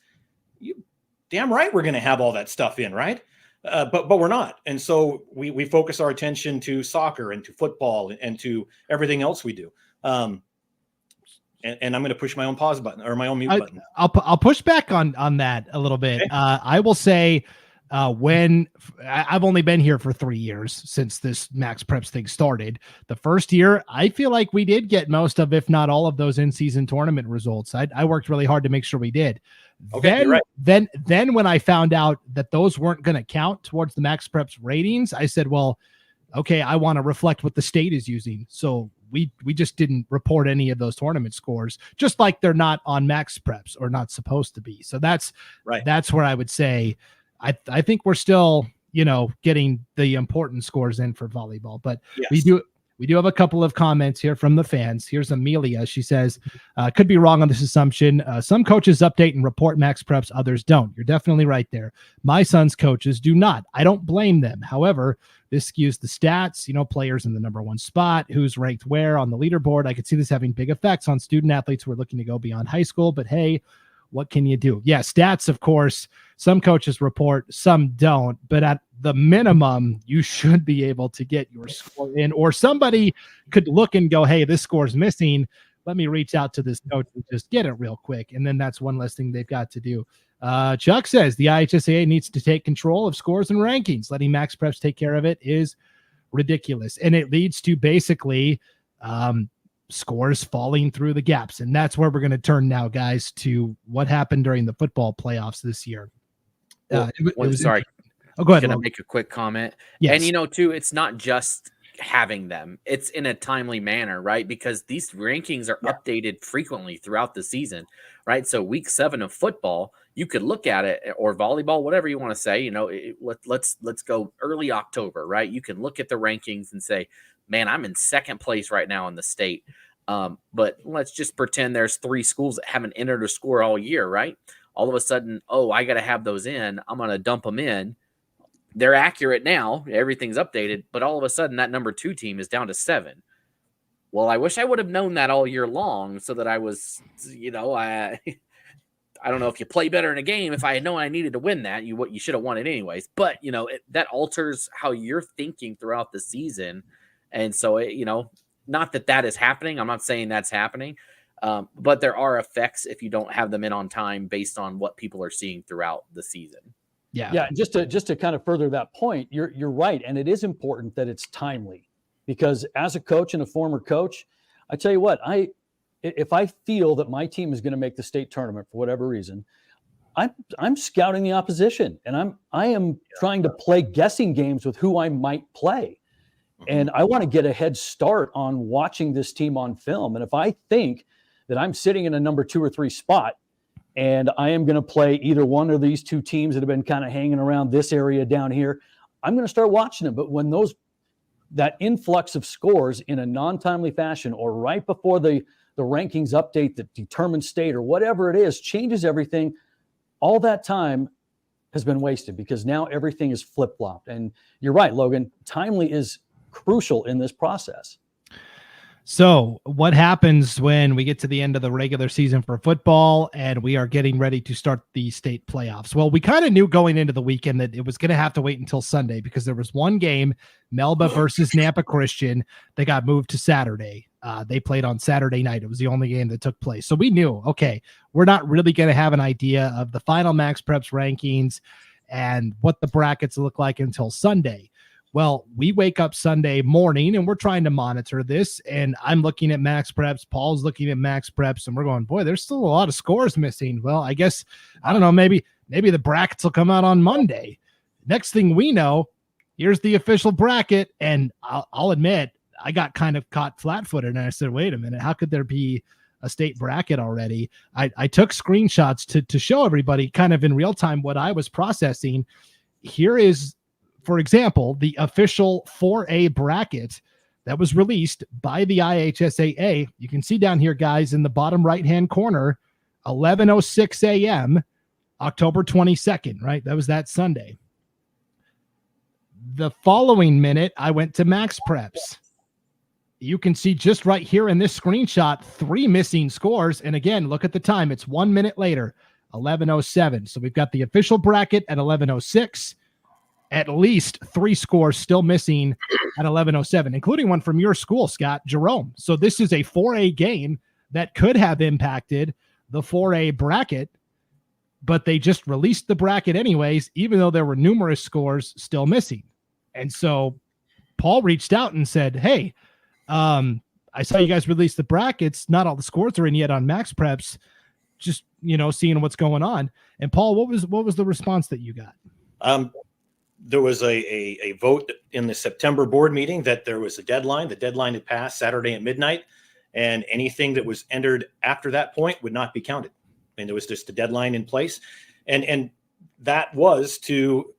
[SPEAKER 2] you damn right we're going to have all that stuff in, right? But we're not. And so we focus our attention to soccer and to football and to everything else we do. And I'm going to push my own pause button or my own mute button.
[SPEAKER 1] I'll push back on that a little bit.
[SPEAKER 2] Okay.
[SPEAKER 1] I will say when I've only been here for 3 years since this MaxPreps thing started. The first year, I feel like we did get most of, if not all of those in-season tournament results. I worked really hard to make sure we did.
[SPEAKER 2] Okay, you're right.
[SPEAKER 1] Then when I found out that those weren't going to count towards the MaxPreps ratings, I said, well, okay, I want to reflect what the state is using. So we just didn't report any of those tournament scores, just like they're not on MaxPreps or not supposed to be. So that's
[SPEAKER 2] right.
[SPEAKER 1] That's where I would say I think we're still, getting the important scores in for volleyball, but
[SPEAKER 2] yes.
[SPEAKER 1] We do have a couple of comments here from the fans. Here's Amelia. She says, could be wrong on this assumption. Some coaches update and report MaxPreps, others don't. You're definitely right there. My son's coaches do not. I don't blame them. However, this skews the stats, players in the number one spot, who's ranked where on the leaderboard. I could see this having big effects on student athletes who are looking to go beyond high school, but hey, what can you do? Yeah, stats, of course, some coaches report, some don't, but at the minimum, you should be able to get your score in, or somebody could look and go, hey, this score's missing. Let me reach out to this coach and just get it real quick. And then that's one less thing they've got to do. Chuck says the IHSAA needs to take control of scores and rankings. Letting MaxPreps take care of it is ridiculous. And it leads to basically scores falling through the gaps. And that's where we're going to turn now, guys, to what happened during the football playoffs this year.
[SPEAKER 4] Sorry.
[SPEAKER 1] Oh, go ahead.
[SPEAKER 4] Can I make a quick comment?
[SPEAKER 1] Yes.
[SPEAKER 4] And, too, it's not just having them. It's in a timely manner, right? Because these rankings are updated frequently throughout the season, right? So week 7 of football, you could look at it, or volleyball, whatever you want to say, let's go early October, right? You can look at the rankings and say, man, I'm in second place right now in the state. But let's just pretend there's 3 schools that haven't entered a score all year, right? All of a sudden, I got to have those in. I'm going to dump them in. They're accurate now. Everything's updated. But all of a sudden, that number 2 team is down to 7. Well, I wish I would have known that all year long so that I was, I don't know if you play better in a game. If I had known I needed to win that, you should have won it anyways. But, that alters how you're thinking throughout the season. And so, not that is happening. I'm not saying that's happening. But there are effects if you don't have them in on time based on what people are seeing throughout the season.
[SPEAKER 3] Yeah. Just to kind of further that point, you're right. And it is important that it's timely, because as a coach and a former coach, I tell you what, if I feel that my team is going to make the state tournament for whatever reason, I'm scouting the opposition, and I am trying to play guessing games with who I might play. And I want to get a head start on watching this team on film. And if I think that I'm sitting in a number 2 or 3 spot, and I am going to play either one of these 2 teams that have been kind of hanging around this area down here, I'm going to start watching them. But when that influx of scores in a non-timely fashion, or right before the rankings update that determines state or whatever it is, changes everything, all that time has been wasted, because now everything is flip-flopped. And you're right, Logan, timely is crucial in this process.
[SPEAKER 1] So what happens when we get to the end of the regular season for football and we are getting ready to start the state playoffs? Well, we kind of knew going into the weekend that it was going to have to wait until Sunday, because there was one game, Melba versus Nampa Christian, that got moved to Saturday. They played on Saturday night. It was the only game that took place. So we knew, okay, we're not really going to have an idea of the final MaxPreps rankings and what the brackets look like until Sunday. Well, we wake up Sunday morning and we're trying to monitor this, and I'm looking at MaxPreps. Paul's looking at MaxPreps, and we're going, boy, there's still a lot of scores missing. Well, I guess, I don't know, maybe the brackets will come out on Monday. Next thing we know, here's the official bracket. And I'll admit, I got kind of caught flat-footed, and I said, wait a minute, how could there be a state bracket already? I took screenshots to show everybody kind of in real time what I was processing. Here is, for example, the official 4A bracket that was released by the IHSAA. You can see down here, guys, in the bottom right-hand corner, 11:06 a.m., October 22nd, right? That was that Sunday. The following minute, I went to MaxPreps. You can see just right here in this screenshot, 3 missing scores. And again, look at the time. It's 1 minute later, 11:07. So we've got the official bracket at 11:06. At least 3 scores still missing at 11:07, including one from your school, Scott, Jerome. So this is a 4A game that could have impacted the 4A bracket, but they just released the bracket anyways, even though there were numerous scores still missing. And so Paul reached out and said, hey, I saw you guys release the brackets. Not all the scores are in yet on MaxPreps. Just, seeing what's going on. And Paul, what was the response that you got?
[SPEAKER 2] There was a vote in the September board meeting that there was a deadline. The deadline had passed Saturday at midnight, and anything that was entered after that point would not be counted. I mean, there was just a deadline in place, and that was to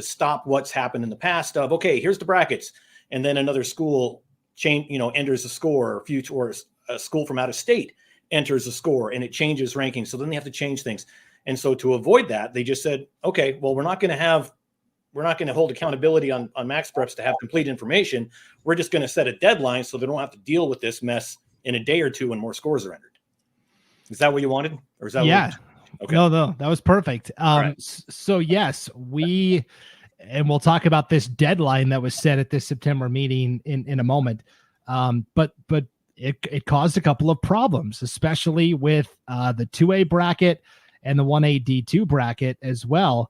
[SPEAKER 2] stop what's happened in the past of, okay, here's the brackets, and then another school enters a score, or a school from out of state enters a score, and it changes rankings. So then they have to change things. And so to avoid that, they just said, okay, well, we're not going to hold accountability on MaxPreps to have complete information. We're just going to set a deadline so they don't have to deal with this mess in a day or two when more scores are entered. Is that what you wanted? Or is that
[SPEAKER 1] Okay. No, that was perfect.
[SPEAKER 2] Right.
[SPEAKER 1] So yes, and we'll talk about this deadline that was set at this September meeting in a moment. But it caused a couple of problems, especially with the 2A bracket and the 1A D2 bracket as well.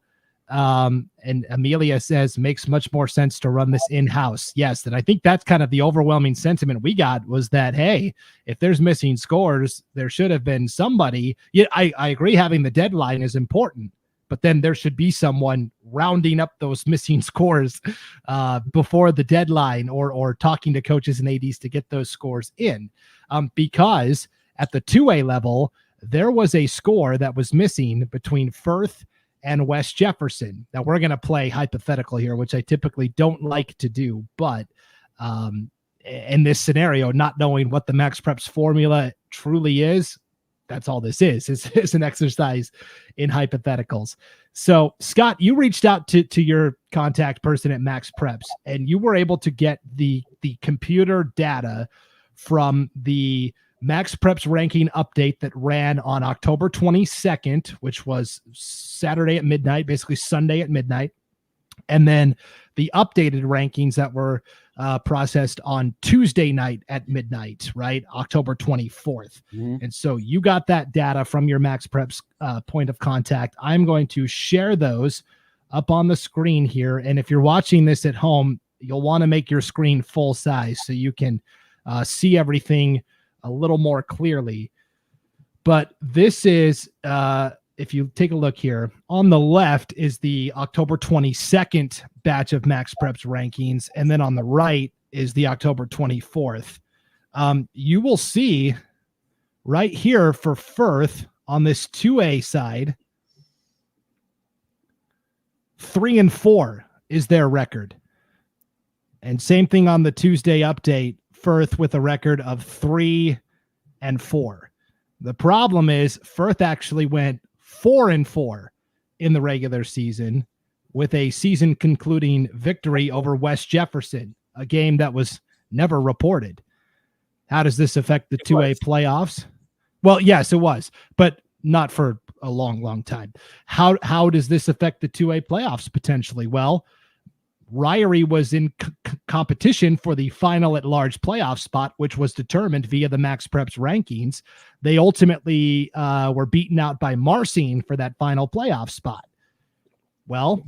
[SPEAKER 1] And Amelia says makes much more sense to run this in-house. Yes. And I think that's kind of the overwhelming sentiment we got, was that, hey, if there's missing scores, there should have been somebody. Yeah, I agree having the deadline is important, but then there should be someone rounding up those missing scores before the deadline, or talking to coaches and ADs to get those scores in. Because at the 2A level, there was a score that was missing between Firth and West Jefferson. Now we're going to play hypothetical here, which I typically don't like to do, but in this scenario, not knowing what the MaxPreps formula truly is, that's all this is an exercise in hypotheticals. So Scott, you reached out to your contact person at MaxPreps, and you were able to get the computer data from the MaxPreps ranking update that ran on October 22nd, which was Saturday at midnight, basically Sunday at midnight. And then the updated rankings that were processed on Tuesday night at midnight, right? October 24th. Mm-hmm. And so you got that data from your MaxPreps point of contact. I'm going to share those up on the screen here. And if you're watching this at home, you'll want to make your screen full size so you can see everything a little more clearly. But this is, if you take a look here, on the left is the October 22nd batch of MaxPreps rankings. And then on the right is the October 24th. You will see right here for Firth on this 2A side, 3-4 is their record. And same thing on the Tuesday update, Firth with a record of 3-4. The problem is Firth actually went 4-4 in the regular season, with a season concluding victory over West Jefferson, a game that was never reported. How does this affect the 2A playoffs? Well, yes, it was, but not for a long time. How does this affect the 2A playoffs potentially? Well, Ryrie was in competition for the final at-large playoff spot, which was determined via the MaxPreps rankings. They ultimately were beaten out by Marcine for that final playoff spot. Well,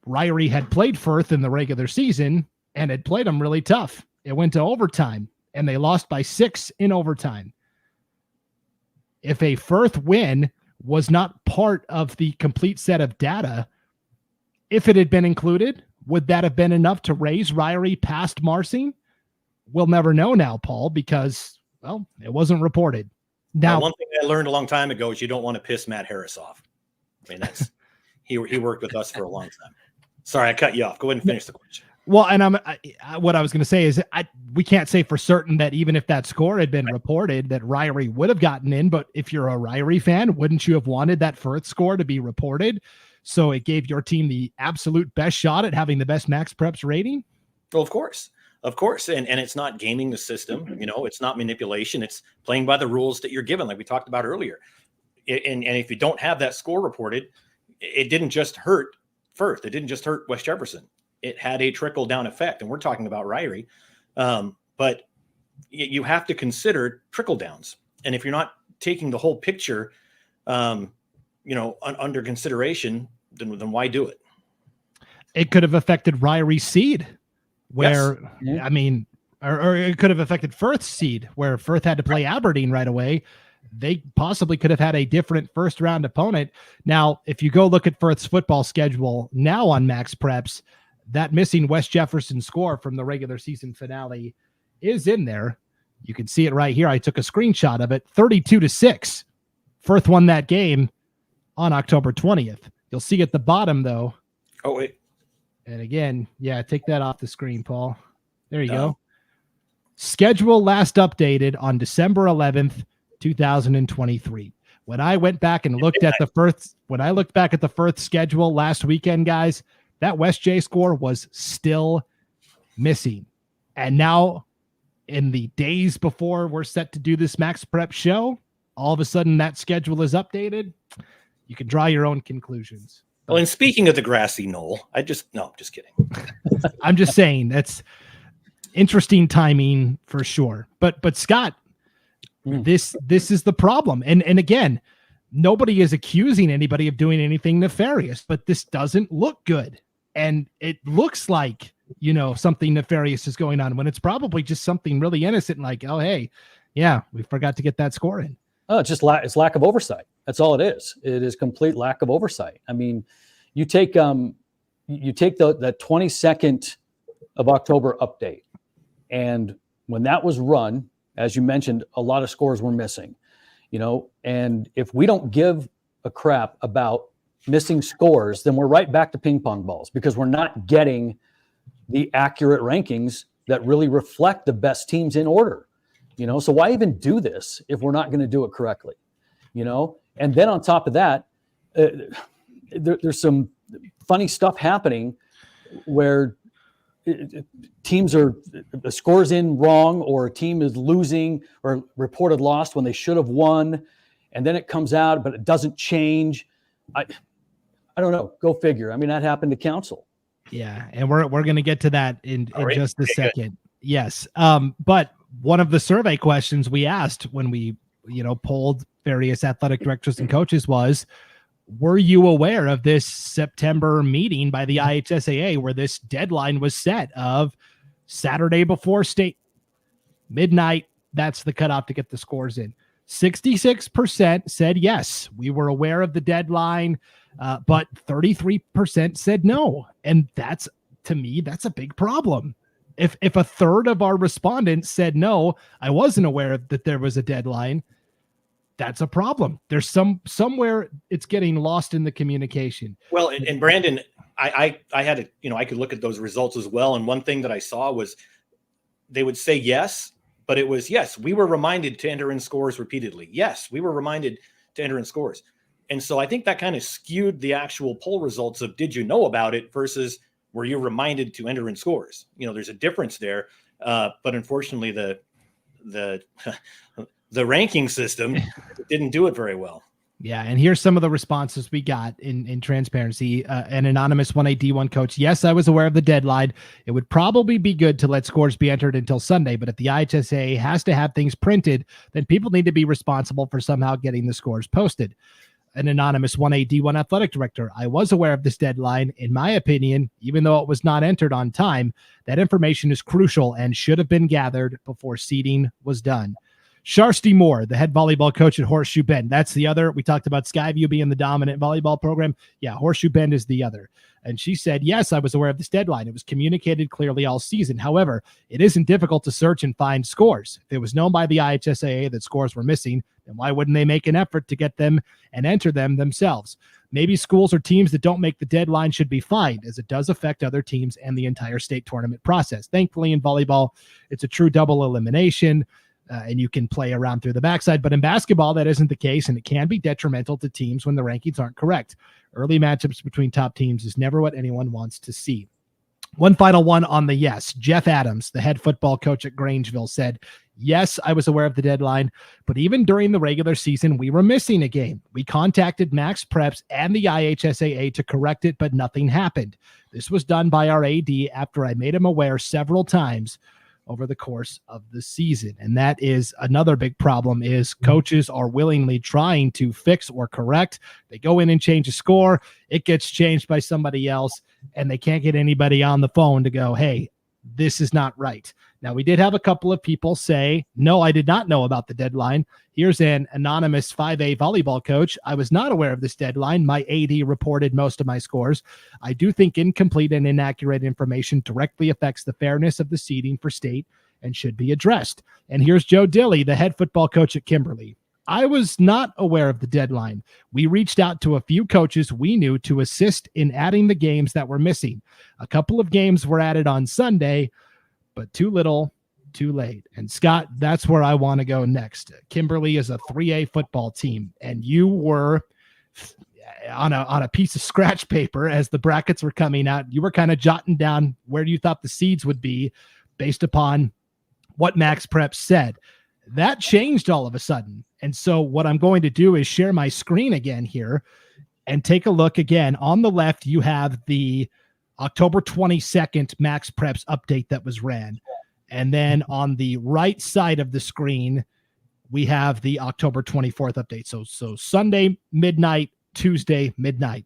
[SPEAKER 1] Ryrie had played Firth in the regular season and had played them really tough. It went to overtime, and they lost by 6 in overtime. If a Firth win was not part of the complete set of data, if it had been included, would that have been enough to raise Ryrie past Marcine? We'll never know now, Paul, because, well, it wasn't reported. Now,
[SPEAKER 2] one thing I learned a long time ago is you don't want to piss Matt Harris off. I mean, that's he worked with us for a long time. Sorry, I cut you off. Go ahead and finish the question.
[SPEAKER 1] Well, and what I was going to say is we can't say for certain that even if that score had been reported, that Ryrie would have gotten in. But if you're a Ryrie fan, wouldn't you have wanted that Firth score to be reported? So it gave your team the absolute best shot at having the best MaxPreps rating?
[SPEAKER 2] Well, of course. And it's not gaming the system. It's not manipulation. It's playing by the rules that you're given, like we talked about earlier. And if you don't have that score reported, it didn't just hurt Firth. It didn't just hurt West Jefferson. It had a trickle-down effect, and we're talking about Ryrie. But you have to consider trickle downs. And if you're not taking the whole picture, under consideration, then why do it?
[SPEAKER 1] It could have affected Ryrie's seed, where,
[SPEAKER 3] Yes.
[SPEAKER 1] I mean, or it could have affected Firth's seed, where Firth had to play Aberdeen right away. They possibly could have had a different first round opponent. Now, if you go look at Firth's football schedule now on MaxPreps, that missing West Jefferson score from the regular season finale is in there. You can see it right here. I took a screenshot of it. 32-6. Firth won that game on October 20th. You'll see at the bottom, though.
[SPEAKER 2] Oh, wait.
[SPEAKER 1] And again, yeah, take that off the screen, Paul. There you go. Schedule last updated on December 11th, 2023. When I went back and looked at the Firth schedule last weekend, guys, that West J score was still missing. And now, in the days before we're set to do this MaxPrep show, all of a sudden that schedule is updated. You can draw your own conclusions.
[SPEAKER 2] Well, and speaking of the grassy knoll, I'm just kidding.
[SPEAKER 1] I'm just saying that's interesting timing for sure. But Scott, this is the problem. And again, nobody is accusing anybody of doing anything nefarious, but this doesn't look good. And it looks like, something nefarious is going on when it's probably just something really innocent, like, oh, hey, yeah, we forgot to get that score in.
[SPEAKER 3] Oh, it's just it's lack of oversight. That's all it is. It is complete lack of oversight. I mean, you take the 22nd of October update, and when that was run, as you mentioned, a lot of scores were missing, and if we don't give a crap about missing scores, then we're right back to ping pong balls, because we're not getting the accurate rankings that really reflect the best teams in order. So why even do this if we're not going to do it correctly? And then on top of that, there's some funny stuff happening where teams the score's in wrong, or a team is losing or reported lost when they should have won, and then it comes out, but it doesn't change. I don't know. Go figure. I mean, that happened to Council.
[SPEAKER 1] Yeah, and we're going to get to that in just a second.
[SPEAKER 2] Good.
[SPEAKER 1] Yes. But one of the survey questions we asked when we, polled various athletic directors and coaches was, were you aware of this September meeting by the IHSAA where this deadline was set of Saturday before state midnight? That's the cutoff to get the scores in. 66% said yes, we were aware of the deadline, but 33% said no. And to me, that's a big problem. If a third of our respondents said no, I wasn't aware that there was a deadline, that's a problem. There's somewhere it's getting lost in the communication.
[SPEAKER 2] Well, and Brandon, I had I could look at those results as well. And one thing that I saw was they would say yes, but it was, yes, we were reminded to enter in scores repeatedly. Yes, we were reminded to enter in scores. And so I think that kind of skewed the actual poll results of, did you know about it versus were you reminded to enter in scores? There's a difference there. But unfortunately, the ranking system didn't do it very well.
[SPEAKER 1] Yeah, and here's some of the responses we got in transparency. An anonymous 1A D1 coach, yes, I was aware of the deadline. It would probably be good to let scores be entered until Sunday, but if the IHSA has to have things printed, then people need to be responsible for somehow getting the scores posted. An anonymous 1A D1 athletic director, I was aware of this deadline. In my opinion, even though it was not entered on time, that information is crucial and should have been gathered before seeding was done. Sharsty Moore, the head volleyball coach at Horseshoe Bend. That's the other. We talked about Skyview being the dominant volleyball program. Yeah, Horseshoe Bend is the other. And she said, yes, I was aware of this deadline. It was communicated clearly all season. However, it isn't difficult to search and find scores. If it was known by the IHSAA that scores were missing, then why wouldn't they make an effort to get them and enter them themselves? Maybe schools or teams that don't make the deadline should be fined, as it does affect other teams and the entire state tournament process. Thankfully, in volleyball, it's a true double elimination. And you can play around through the backside. But in basketball, that isn't the case, and it can be detrimental to teams when the rankings aren't correct. Early matchups between top teams is never what anyone wants to see. One final one on the yes. Jeff Adams, the head football coach at Grangeville, said, yes, I was aware of the deadline, but even during the regular season, we were missing a game. We contacted MaxPreps and the IHSAA to correct it, but nothing happened. This was done by our AD after I made him aware several times. over the course of the season. And that is another big problem, is coaches are willingly trying to fix or correct. They go in and change a score. It gets changed by somebody else, and they can't get anybody on the phone to go, hey, this is not right. Now, we did have a couple of people say, no, I did not know about the deadline. Here's an anonymous 5A volleyball coach. I was not aware of this deadline. My AD reported most of my scores. I do think incomplete and inaccurate information directly affects the fairness of the seeding for state and should be addressed. And here's Joe Dilley, the head football coach at Kimberly. I was not aware of the deadline. We reached out to a few coaches we knew to assist in adding the games that were missing. A couple of games were added on Sunday, but too little, too late. And Scott, that's where I want to go next. Kimberly is a 3A football team, and you were on a piece of scratch paper as the brackets were coming out. You were kind of jotting down where you thought the seeds would be based upon what MaxPreps said. That changed all of a sudden. And so what I'm going to do is share my screen again here and take a look again. On the left, you have the October 22nd MaxPreps update that was ran. And then on the right side of the screen, we have the October 24th update. So Sunday midnight, Tuesday midnight.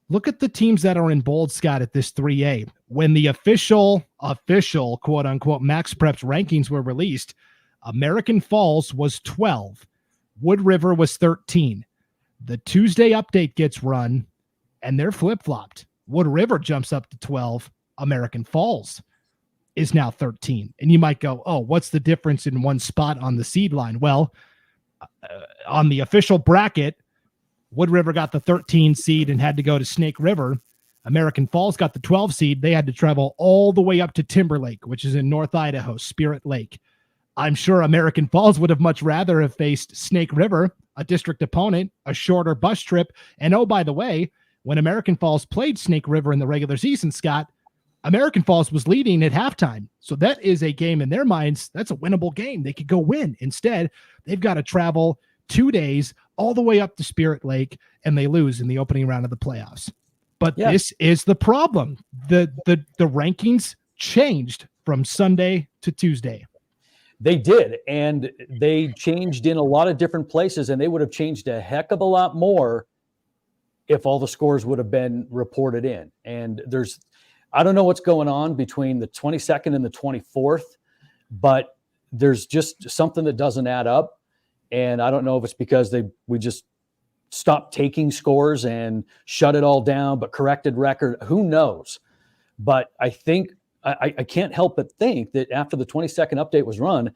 [SPEAKER 1] Look at the teams that are in bold, Scott, at this 3A. When the official quote unquote MaxPreps rankings were released, American Falls was 12. Wood River was 13. The Tuesday update gets run, and they're flip-flopped. Wood River jumps up to 12. American Falls is now 13. And you might go, oh, what's the difference in one spot on the seed line? Well, on the official bracket, Wood River got the 13 seed and had to go to Snake River. American Falls got the 12 seed. They had to travel all the way up to Timberlake, which is in North Idaho, Spirit Lake. I'm sure American Falls would have much rather have faced Snake River, a district opponent, a shorter bus trip. And oh, by the way, when American Falls played Snake River in the regular season, Scott, American Falls was leading at halftime. So that is a game in their minds. That's a winnable game. They could go win. Instead, they've got to travel 2 days all the way up to Spirit Lake, and they lose in the opening round of the playoffs. But This is the problem. The rankings changed from Sunday to Tuesday.
[SPEAKER 3] They did, and they changed in a lot of different places, and they would have changed a heck of a lot more if all the scores would have been reported in. And I don't know what's going on between the 22nd and the 24th, but there's just something that doesn't add up. And I don't know if it's because we just stopped taking scores and shut it all down, but corrected record. Who knows? But I think I can't help but think that after the 22nd update was run,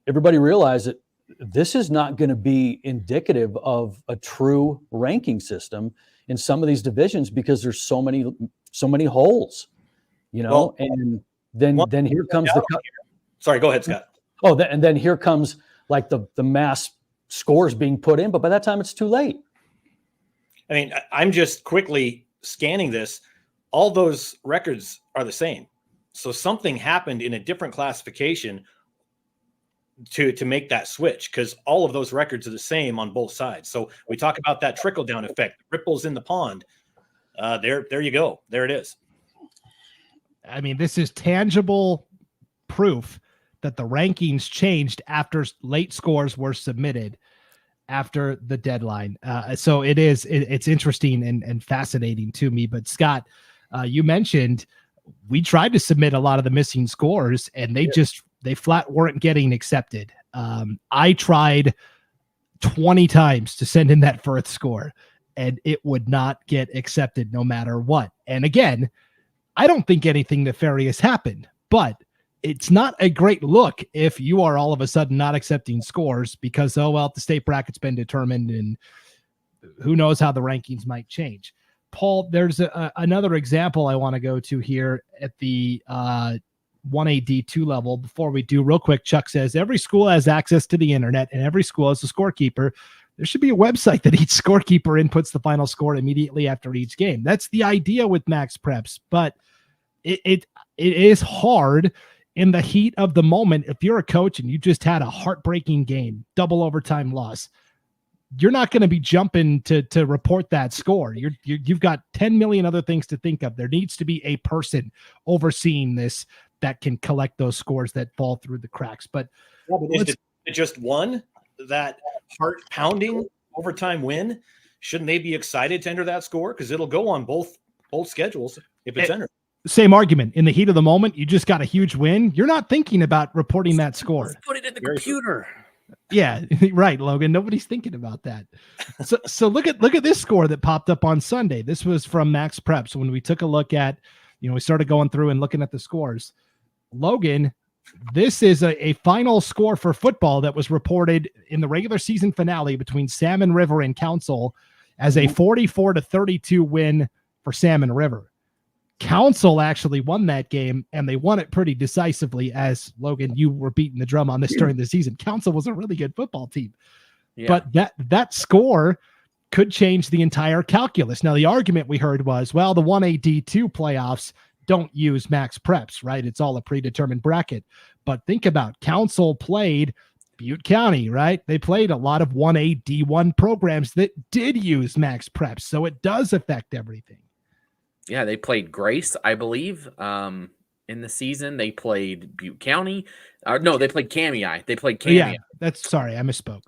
[SPEAKER 3] everybody realized that this is not going to be indicative of a true ranking system in some of these divisions because there's so many holes, you know. Well, and then here comes
[SPEAKER 2] Sorry, go ahead, Scott.
[SPEAKER 3] Oh, and then here comes like the mass scores being put in, but by that time it's too late.
[SPEAKER 2] I mean, I'm just quickly scanning this. All those records are the same. So something happened in a different classification to make that switch, because all of those records are the same on both sides. So we talk about that trickle down effect, ripples in the pond. There you go. There it is.
[SPEAKER 1] I mean, this is tangible proof that the rankings changed after late scores were submitted after the deadline. So it's interesting and fascinating to me. But Scott, you mentioned we tried to submit a lot of the missing scores, and they flat weren't getting accepted. I tried 20 times to send in that Firth score, and it would not get accepted no matter what. And again, I don't think anything nefarious happened, but it's not a great look if you are all of a sudden not accepting scores because, the state bracket's been determined and who knows how the rankings might change. Paul, there's another example I want to go to here at the 1AD2 level. Before we do, real quick, Chuck says, every school has access to the internet and every school has a scorekeeper. There should be a website that each scorekeeper inputs the final score immediately after each game. That's the idea with MaxPreps, but it is hard in the heat of the moment. If you're a coach and you just had a heartbreaking game, double overtime loss, you're not going to be jumping to report that score. You've got 10 million other things to think of. There needs to be a person overseeing this that can collect those scores that fall through the cracks. But
[SPEAKER 2] Is it just one, that heart pounding overtime win? Shouldn't they be excited to enter that score? Because it'll go on both schedules if it's entered.
[SPEAKER 1] Same argument. In the heat of the moment, you just got a huge win. You're not thinking about reporting that score.
[SPEAKER 4] Let's put it in the computer.
[SPEAKER 1] Yeah, right, Logan. Nobody's thinking about that. So look at this score that popped up on Sunday. This was from MaxPreps. When we took a look at, we started going through and looking at the scores. Logan, this is a final score for football that was reported in the regular season finale between Salmon River and Council as a 44-32 win for Salmon River. Council actually won that game, and they won it pretty decisively. As Logan, you were beating the drum on this during the season. Council was a really good football team, but that score could change the entire calculus. Now, the argument we heard was, well, the 1A D2 playoffs don't use MaxPreps, right? It's all a predetermined bracket. But think about Council played Butte County, right? They played a lot of 1A D1 programs that did use MaxPreps, so it does affect everything.
[SPEAKER 4] Yeah, they played Grace, I believe, in the season. They played Butte County. No, they played Camii. They played Camii.
[SPEAKER 1] Yeah, sorry, I misspoke.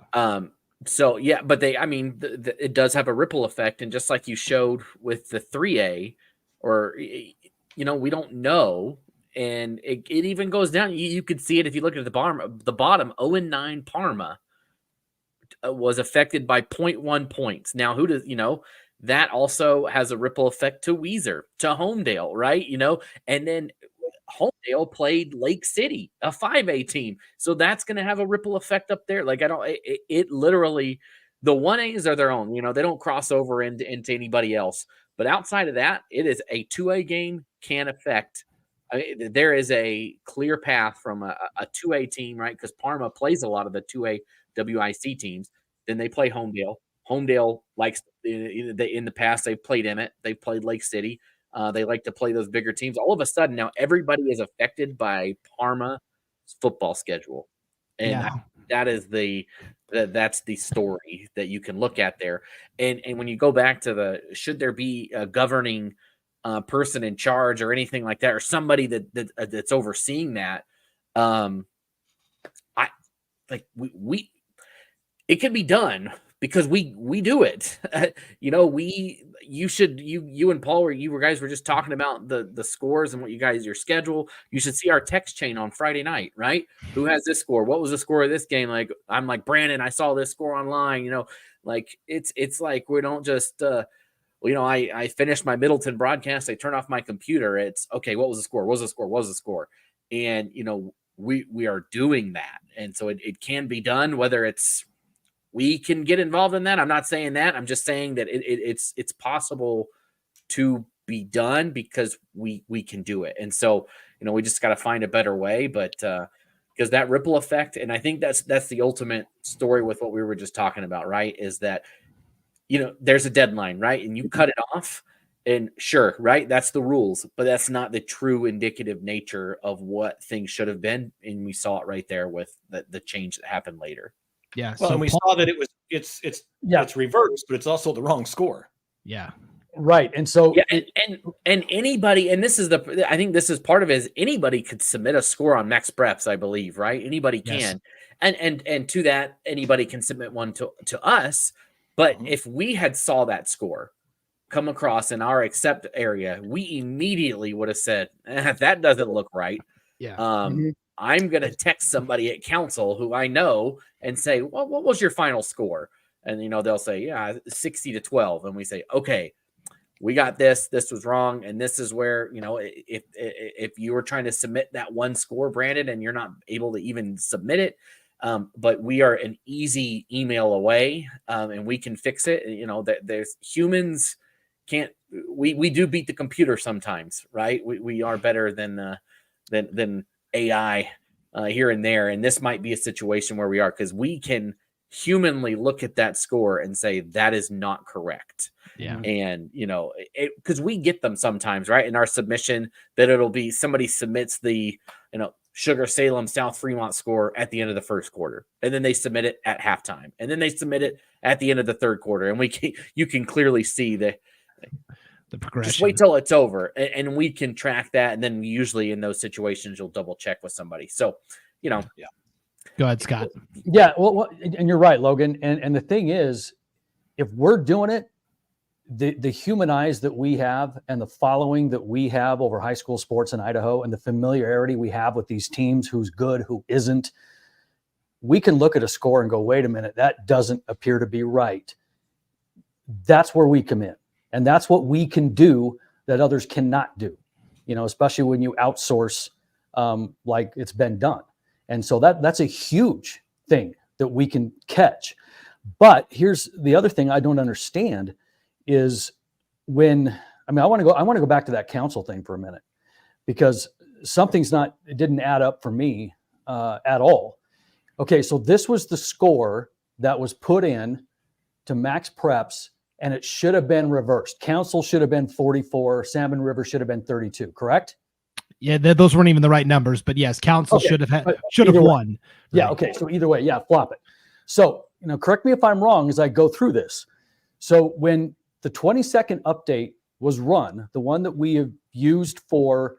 [SPEAKER 4] So, yeah, but it does have a ripple effect. And just like you showed with the 3A, or, we don't know. And it even goes down. You could see it if you look at the bottom. 0-9 Parma was affected by 0.1 points. Now, who does, that also has a ripple effect to Weiser, to Homedale, right? And then Homedale played Lake City, a 5A team. So that's going to have a ripple effect up there. Like, it literally, the 1As are their own, they don't cross over into anybody else. But outside of that, it is a 2A game can affect. There is a clear path from a 2A team, right? Because Parma plays a lot of the 2A WIC teams. Then they play Homedale. Homedale likes, in the past, they've played Emmett. They've played Lake City. They like to play those bigger teams. All of a sudden, now everybody is affected by Parma's football schedule. And that's the story that you can look at there. And when you go back to should there be a governing person in charge or anything like that, or somebody that's overseeing that, it can be done. Because we do it, you and Paul, you guys were just talking about the scores and what your schedule. You should see our text chain on Friday night, right? Who has this score? What was the score of this game? Like, I'm like, Brandon, I saw this score online. Like it's like we don't just I finished my Middleton broadcast. I turn off my computer. It's okay. What was the score? What was the score? What was the score? And we are doing that, and so it can be done. Whether we can get involved in that. I'm not saying that. I'm just saying that it's possible to be done because we can do it. And so, we just got to find a better way, but because that ripple effect, and I think that's the ultimate story with what we were just talking about, right? Is that, there's a deadline, right? And you cut it off, and sure, right? That's the rules, but that's not the true indicative nature of what things should have been. And we saw it right there with the change that happened later.
[SPEAKER 1] Yeah.
[SPEAKER 2] Well, and we saw that it's reversed, but it's also the wrong score.
[SPEAKER 1] Yeah.
[SPEAKER 3] Right. And so
[SPEAKER 4] and anybody, and I think this is part of it, is anybody could submit a score on MaxPreps, I believe, right? Anybody can. Yes. And to that, anybody can submit one to us. But if we had saw that score come across in our accept area, we immediately would have said, that doesn't look right.
[SPEAKER 1] Yeah.
[SPEAKER 4] I'm going to text somebody at Council who I know and say, well, what was your final score? And, they'll say, 60-12. And we say, okay, we got this. This was wrong. And this is where, if you were trying to submit that one score, Brandon, and you're not able to even submit it, but we are an easy email away, and we can fix it. That there's humans can't, we do beat the computer sometimes, right? We are better than AI here and there. And this might be a situation where we are, because we can humanly look at that score and say, that is not correct.
[SPEAKER 1] Yeah.
[SPEAKER 4] And, because we get them sometimes, right? In our submission, that it'll be somebody submits the, Sugar Salem South Fremont score at the end of the first quarter. And then they submit it at halftime. And then they submit it at the end of the third quarter. And you can clearly see that
[SPEAKER 1] The progression.
[SPEAKER 4] Just wait till it's over, and we can track that. And then usually in those situations, you'll double check with somebody. So,
[SPEAKER 2] Yeah.
[SPEAKER 1] Go ahead, Scott.
[SPEAKER 3] Yeah, well, and you're right, Logan. And the thing is, if we're doing it, the human eyes that we have and the following that we have over high school sports in Idaho and the familiarity we have with these teams, who's good, who isn't, we can look at a score and go, wait a minute, that doesn't appear to be right. That's where we come in. And that's what we can do that others cannot do, especially when you outsource like it's been done. And so that's a huge thing that we can catch. But here's the other thing I don't understand is I want to go back to that council thing for a minute, because it didn't add up for me at all. Okay, so this was the score that was put in to MaxPreps, and it should have been reversed. Council should have been 44, Salmon River should have been 32, correct?
[SPEAKER 1] Yeah, those weren't even the right numbers, but yes, Council should have won.
[SPEAKER 3] Yeah, okay, so either way, yeah, flop it. So, correct me if I'm wrong as I go through this. So when the 22nd update was run, the one that we have used for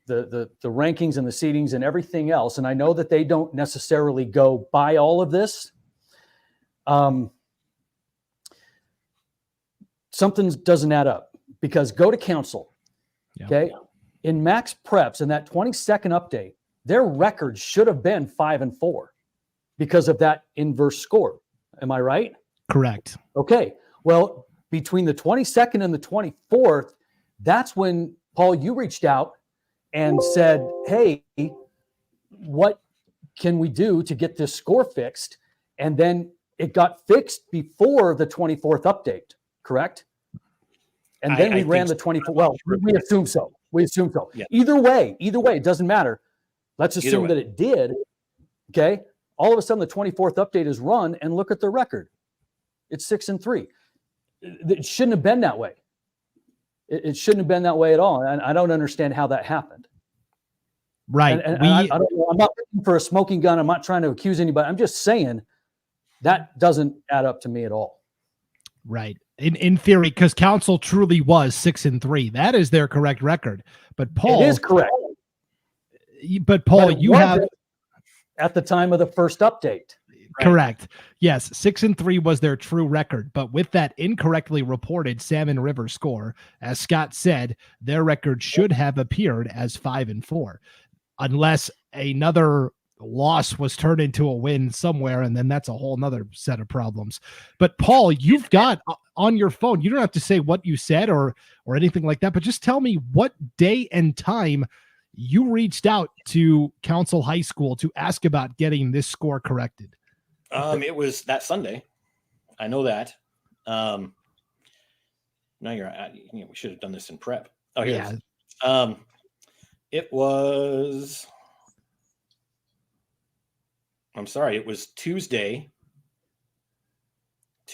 [SPEAKER 3] the rankings and the seedings and everything else, and I know that they don't necessarily go by all of this, something doesn't add up, because go to Council, okay? In MaxPreps, in that 22nd update, their record should have been 5-4 because of that inverse score. Am I right?
[SPEAKER 1] Correct.
[SPEAKER 3] Okay. Well, between the 22nd and the 24th, that's when, Paul, you reached out and said, hey, what can we do to get this score fixed? And then it got fixed before the 24th update, correct? And then we ran the 24th. Well, we assume so. Yeah. Either way, it doesn't matter. Let's assume that it did. Okay. All of a sudden, the 24th update is run, and look at the record. It's 6-3. It shouldn't have been that way. It shouldn't have been that way at all. And I don't understand how that happened.
[SPEAKER 1] Right.
[SPEAKER 3] And I don't know. I'm not looking for a smoking gun. I'm not trying to accuse anybody. I'm just saying that doesn't add up to me at all.
[SPEAKER 1] Right. In theory, because Council truly was 6-3. That is their correct record. But Paul,
[SPEAKER 3] it is correct.
[SPEAKER 1] But Paul, you have
[SPEAKER 3] at the time of the first update.
[SPEAKER 1] Right? Correct. Yes, 6-3 was their true record. But with that incorrectly reported Salmon River score, as Scott said, their record should have appeared as 5-4, unless another loss was turned into a win somewhere, and then that's a whole nother set of problems. But Paul, you've got on your phone, you don't have to say what you said or anything like that, but just tell me what day and time you reached out to Council High School to ask about getting this score corrected.
[SPEAKER 2] It was that Sunday. I know that. Now we should have done this in prep. Oh, here. Yeah. It was. I'm sorry. It was Tuesday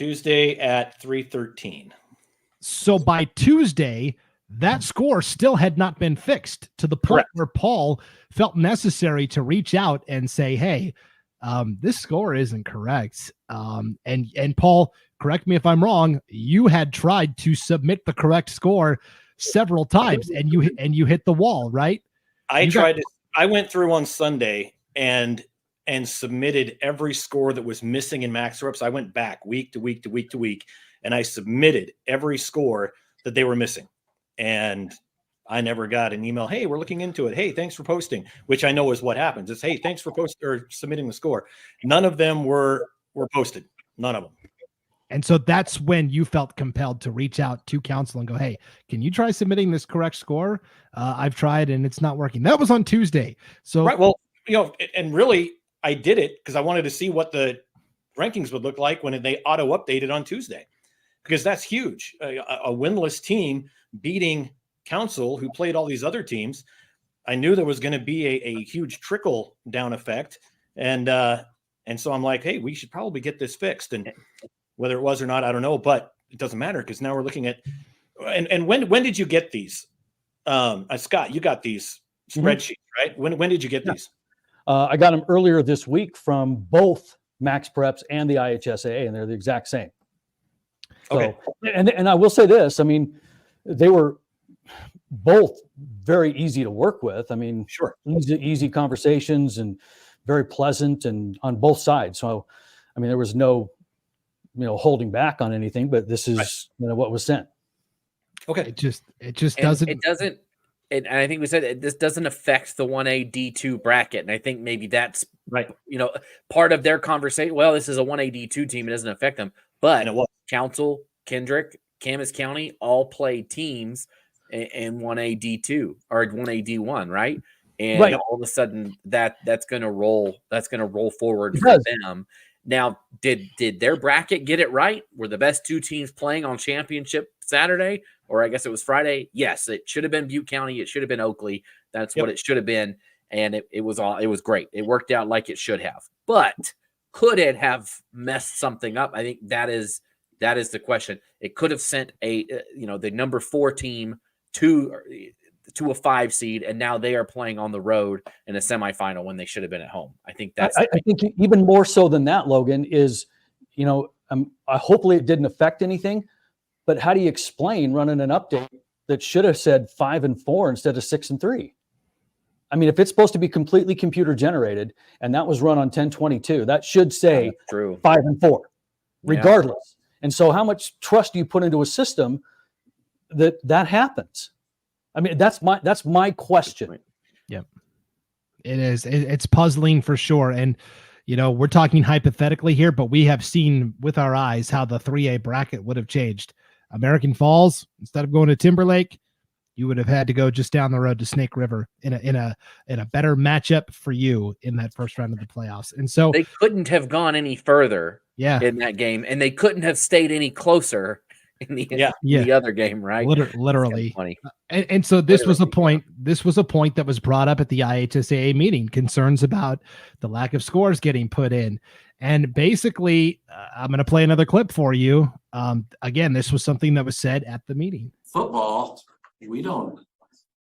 [SPEAKER 2] at 3:13.
[SPEAKER 1] So by Tuesday, that score still had not been fixed to the point where Paul felt necessary to reach out and say, hey, this score isn't correct. And Paul, correct me if I'm wrong, you had tried to submit the correct score several times and you hit the wall, right?
[SPEAKER 2] I went through on Sunday and submitted every score that was missing in MaxPreps. I went back week to week to week to week, and I submitted every score that they were missing. And I never got an email, hey, we're looking into it. Hey, thanks for posting, which I know is what happens. It's, hey, thanks for posting or submitting the score. None of them were posted. None of them.
[SPEAKER 1] And so that's when you felt compelled to reach out to Council and go, hey, can you try submitting this correct score? I've tried and it's not working. That was on Tuesday. So
[SPEAKER 2] right. Well, and really I did it because I wanted to see what the rankings would look like when they auto updated on Tuesday, because that's huge. A winless team beating Council, who played all these other teams. I knew there was going to be a huge trickle down effect. And so I'm like, hey, we should probably get this fixed. And whether it was or not, I don't know, but it doesn't matter because now we're looking at, and when did you get these? Scott, you got these spreadsheets, right? When did you get these?
[SPEAKER 3] I got them earlier this week from both MaxPreps and the IHSAA, and they're the exact same. So, okay. And I will say this, I mean, they were both very easy to work with. I mean,
[SPEAKER 2] Sure.
[SPEAKER 3] easy conversations and very pleasant and on both sides. So, I mean, there was no, holding back on anything, but this is what was sent.
[SPEAKER 2] Okay.
[SPEAKER 1] It just
[SPEAKER 4] And
[SPEAKER 1] doesn't.
[SPEAKER 4] It doesn't. And I think we said this doesn't affect the 1A D2 bracket, and I think maybe that's
[SPEAKER 2] Right.
[SPEAKER 4] part of their conversation. Well, this is a 1A D2 team; it doesn't affect them. But Council, Kendrick, Camas County all play teams in 1A D2 or 1A D1, right? And all of a sudden that's going to roll. That's going to roll forward for them. Now, did their bracket get it right? Were the best two teams playing on championship Saturday, or I guess it was Friday? Yes, it should have been Butte County. It should have been Oakley. That's what it should have been, and it was great. It worked out like it should have. But could it have messed something up? I think that is the question. It could have sent the number 4 team to a 5 seed, and now they are playing on the road in a semifinal when they should have been at home. I think that's.
[SPEAKER 3] I think even more so than that, Logan, is hopefully it didn't affect anything, but how do you explain running an update that should have said 5-4 instead of 6-3? I mean, if it's supposed to be completely computer generated and that was run on 10/22, that should say 5-4, regardless. Yeah. And so, how much trust do you put into a system that happens? I mean, that's my question.
[SPEAKER 1] Yep. It is. It's puzzling for sure. And, we're talking hypothetically here, but we have seen with our eyes how the 3A bracket would have changed. American Falls, instead of going to Timberlake, you would have had to go just down the road to Snake River in a better matchup for you in that first round of the playoffs. And so
[SPEAKER 4] they couldn't have gone any further in that game, and they couldn't have stayed any closer in the other game, right?
[SPEAKER 1] Literally. And so this was a point that was brought up at the IHSAA meeting, concerns about the lack of scores getting put in. And basically, I'm going to play another clip for you. Again, this was something that was said at the meeting.
[SPEAKER 5] Football, we don't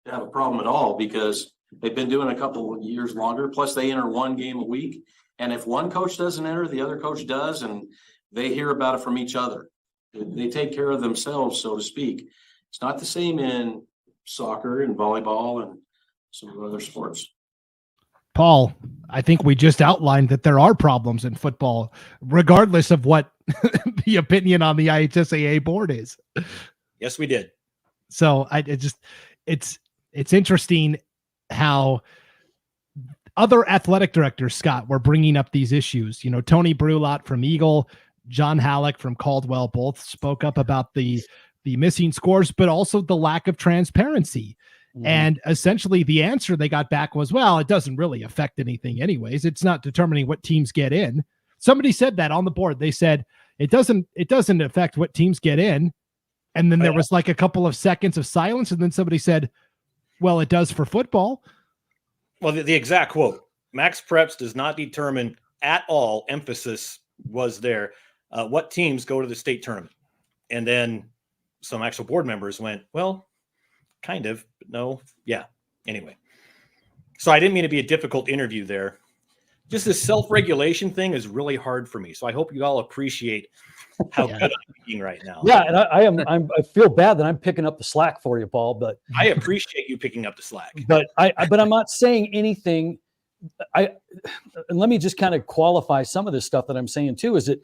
[SPEAKER 5] have a problem at all because they've been doing a couple of years longer. Plus, they enter one game a week. And if one coach doesn't enter, the other coach does, and they hear about it from each other. They take care of themselves, so to speak. It's not the same in soccer and volleyball and some other sports.
[SPEAKER 1] Paul, I think we just outlined that there are problems in football, regardless of what the opinion on the IHSAA board is.
[SPEAKER 2] Yes, we did.
[SPEAKER 1] So it's interesting how other athletic directors, Scott, were bringing up these issues. Tony Brulot from Eagle, John Halleck from Caldwell, both spoke up about the missing scores, but also the lack of transparency. Mm-hmm. And essentially the answer they got back was, well, it doesn't really affect anything anyways. It's not determining what teams get in. Somebody said that on the board. They said it doesn't affect what teams get in. And then there was like a couple of seconds of silence. And then somebody said, well, it does for football.
[SPEAKER 2] Well, the exact quote, MaxPreps does not determine at all, emphasis was there, what teams go to the state tournament. And then some actual board members went, well, kind of, but no. Yeah. Anyway. So I didn't mean to be a difficult interview there. Just this self-regulation thing is really hard for me. So I hope you all appreciate how good I'm being right now.
[SPEAKER 3] Yeah. And I feel bad that I'm picking up the slack for you, Paul, but
[SPEAKER 2] I appreciate you picking up the slack,
[SPEAKER 3] but I'm not saying anything. And let me just kind of qualify some of this stuff that I'm saying too, is that,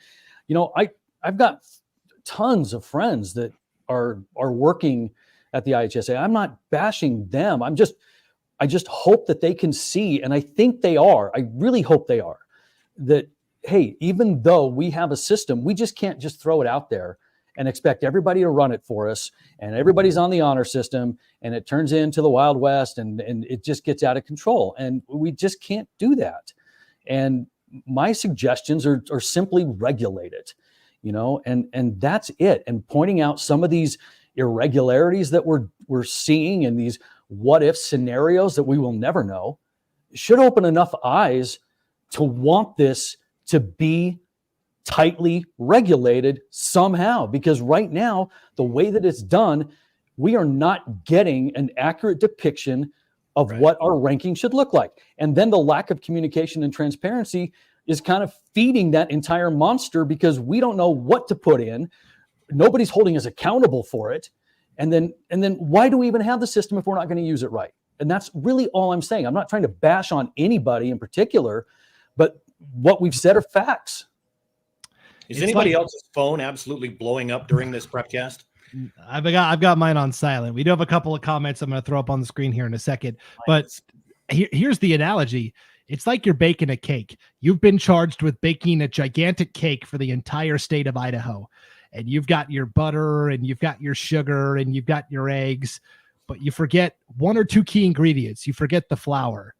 [SPEAKER 3] I've got tons of friends that are working at the IHSA. I'm not bashing them. I just hope that they can see, and I think they are, I really hope they are, that, hey, even though we have a system, we just can't just throw it out there and expect everybody to run it for us, and everybody's on the honor system, and it turns into the Wild West, and it just gets out of control. And we just can't do that. And my suggestions are simply regulate it, and that's it. And pointing out some of these irregularities that we're seeing and these what if scenarios that we will never know should open enough eyes to want this to be tightly regulated somehow, because right now, the way that it's done, we are not getting an accurate depiction of what our ranking should look like. And then the lack of communication and transparency is kind of feeding that entire monster, because we don't know what to put in. Nobody's holding us accountable for it. And then why do we even have the system if we're not going to use it right? And that's really all I'm saying. I'm not trying to bash on anybody in particular, but what we've said are facts.
[SPEAKER 2] Is anybody else's phone absolutely blowing up during this Prepcast?
[SPEAKER 1] I've got mine on silent. We do have a couple of comments I'm going to throw up on the screen here in a second. But here's the analogy. It's like you're baking a cake. You've been charged with baking a gigantic cake for the entire state of Idaho. And you've got your butter and you've got your sugar and you've got your eggs, but you forget one or two key ingredients. You forget the flour.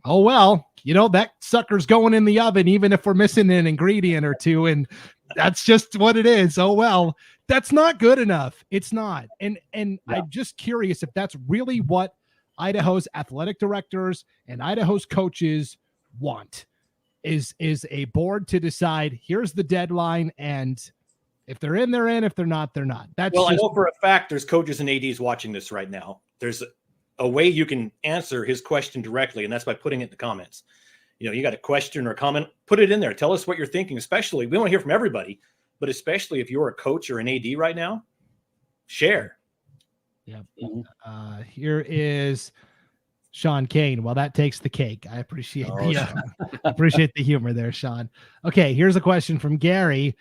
[SPEAKER 1] Oh, well, that sucker's going in the oven, even if we're missing an ingredient or two. And that's just what it is. Oh, well, that's not good enough. It's not. And I'm just curious if that's really what Idaho's athletic directors and Idaho's coaches want is a board to decide, here's the deadline. And if they're in, they're in. If they're not, they're not. I
[SPEAKER 2] know for a fact there's coaches and ADs watching this right now. There's a way you can answer his question directly, and that's by putting it in the comments. You got a question or a comment, put it in there. Tell us what you're thinking, especially, we want to hear from everybody, but especially if you're a coach or an AD right now, share.
[SPEAKER 1] Yeah. Here is Sean Kane. Well, that takes the cake. I appreciate appreciate the humor there, Sean. Okay, here's a question from Gary.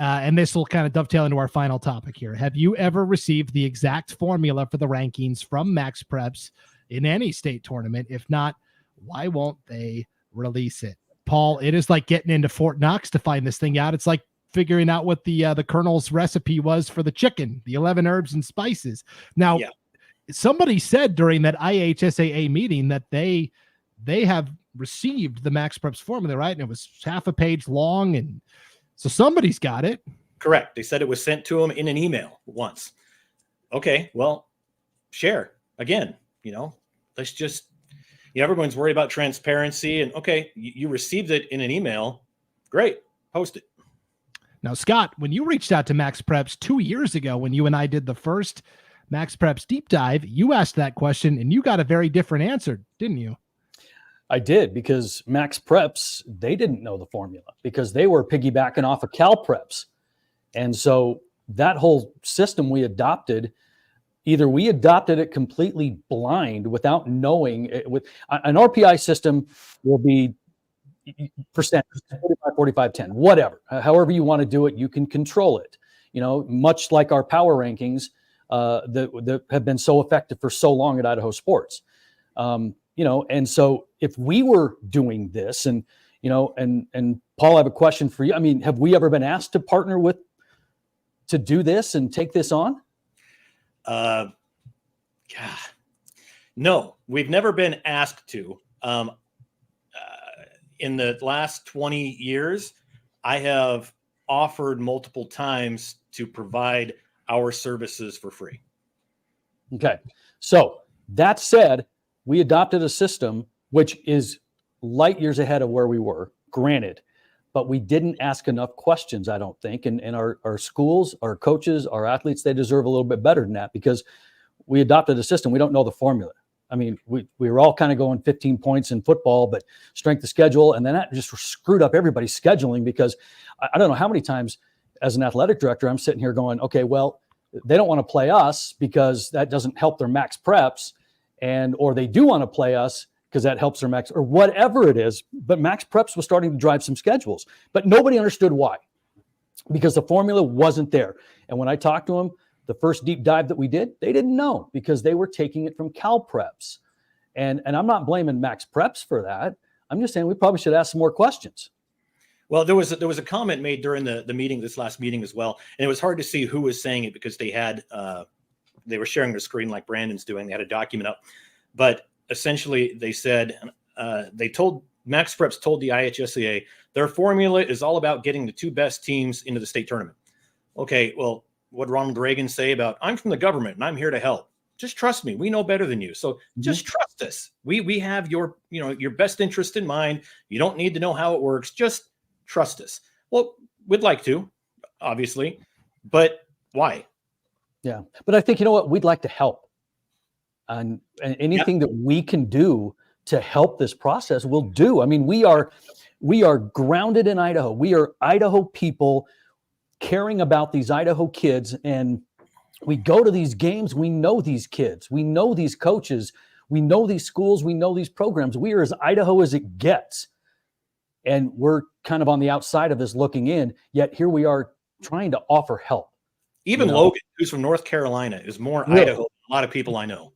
[SPEAKER 1] And this will kind of dovetail into our final topic here. Have you ever received the exact formula for the rankings from MaxPreps in any state tournament? If not, why won't they release it? Paul, it is like getting into Fort Knox to find this thing out. It's like figuring out what the Colonel's recipe was for the chicken, the 11 herbs and spices. Now, somebody said during that IHSAA meeting that they have received the MaxPreps formula, right? And it was half a page long, and so somebody's got it.
[SPEAKER 2] Correct. They said it was sent to them in an email once. Okay, well, share again. Let's just, everyone's worried about transparency, and okay, you received it in an email. Great, post it.
[SPEAKER 1] Now, Scott, when you reached out to MaxPreps 2 years ago, when you and I did the first MaxPreps deep dive, you asked that question and you got a very different answer, didn't you?
[SPEAKER 3] I did, because MaxPreps, they didn't know the formula because they were piggybacking off of CalPreps. And so that whole system we adopted, either we adopted it completely blind without knowing it. With an RPI system will be percent 45, 45, 10, whatever, however you want to do it, you can control it. Much like our power rankings that have been so effective for so long at Idaho Sports. And so if we were doing this and Paul, I have a question for you. I mean, have we ever been asked to partner to do this and take this on?
[SPEAKER 2] No, we've never been asked to. In the last 20 years, I have offered multiple times to provide our services for free.
[SPEAKER 3] Okay. So that said, we adopted a system which is light years ahead of where we were, granted, but we didn't ask enough questions, I don't think. And our schools, our coaches, our athletes, they deserve a little bit better than that, because we adopted a system. We don't know the formula. I mean, we were all kind of going 15 points in football, but strength of schedule. And then that just screwed up everybody's scheduling, because I don't know how many times as an athletic director, I'm sitting here going, okay, well, they don't want to play us because that doesn't help their MaxPreps, or they do want to play us because that helps their max, or whatever it is. But MaxPreps was starting to drive some schedules, but nobody understood why, because the formula wasn't there. And when I talked to them, the first deep dive that we did, they didn't know, because they were taking it from CalPreps. And I'm not blaming MaxPreps for that. I'm just saying we probably should ask some more questions.
[SPEAKER 2] Well, there was a comment made during the meeting, this last meeting as well. And it was hard to see who was saying it, because they were sharing their screen like Brandon's doing. They had a document up, but essentially they said, MaxPreps told the IHSAA their formula is all about getting the two best teams into the state tournament. Okay, well, what did Ronald Reagan say about, I'm from the government and I'm here to help? Just trust me. We know better than you. So just trust us. We have your best interest in mind. You don't need to know how it works. Just trust us. Well, we'd like to, obviously, but why?
[SPEAKER 3] Yeah. But I think, we'd like to help, and anything that we can do to help this process, we'll do. I mean, we are grounded in Idaho. We are Idaho people caring about these Idaho kids. And We go to these games. We know these kids. We know these coaches. We know these schools. We know these programs. We are as Idaho as it gets. And we're kind of on the outside of this looking in, yet here we are trying to offer help.
[SPEAKER 2] Even Logan, who's from North Carolina, is more Idaho than a lot of people I know.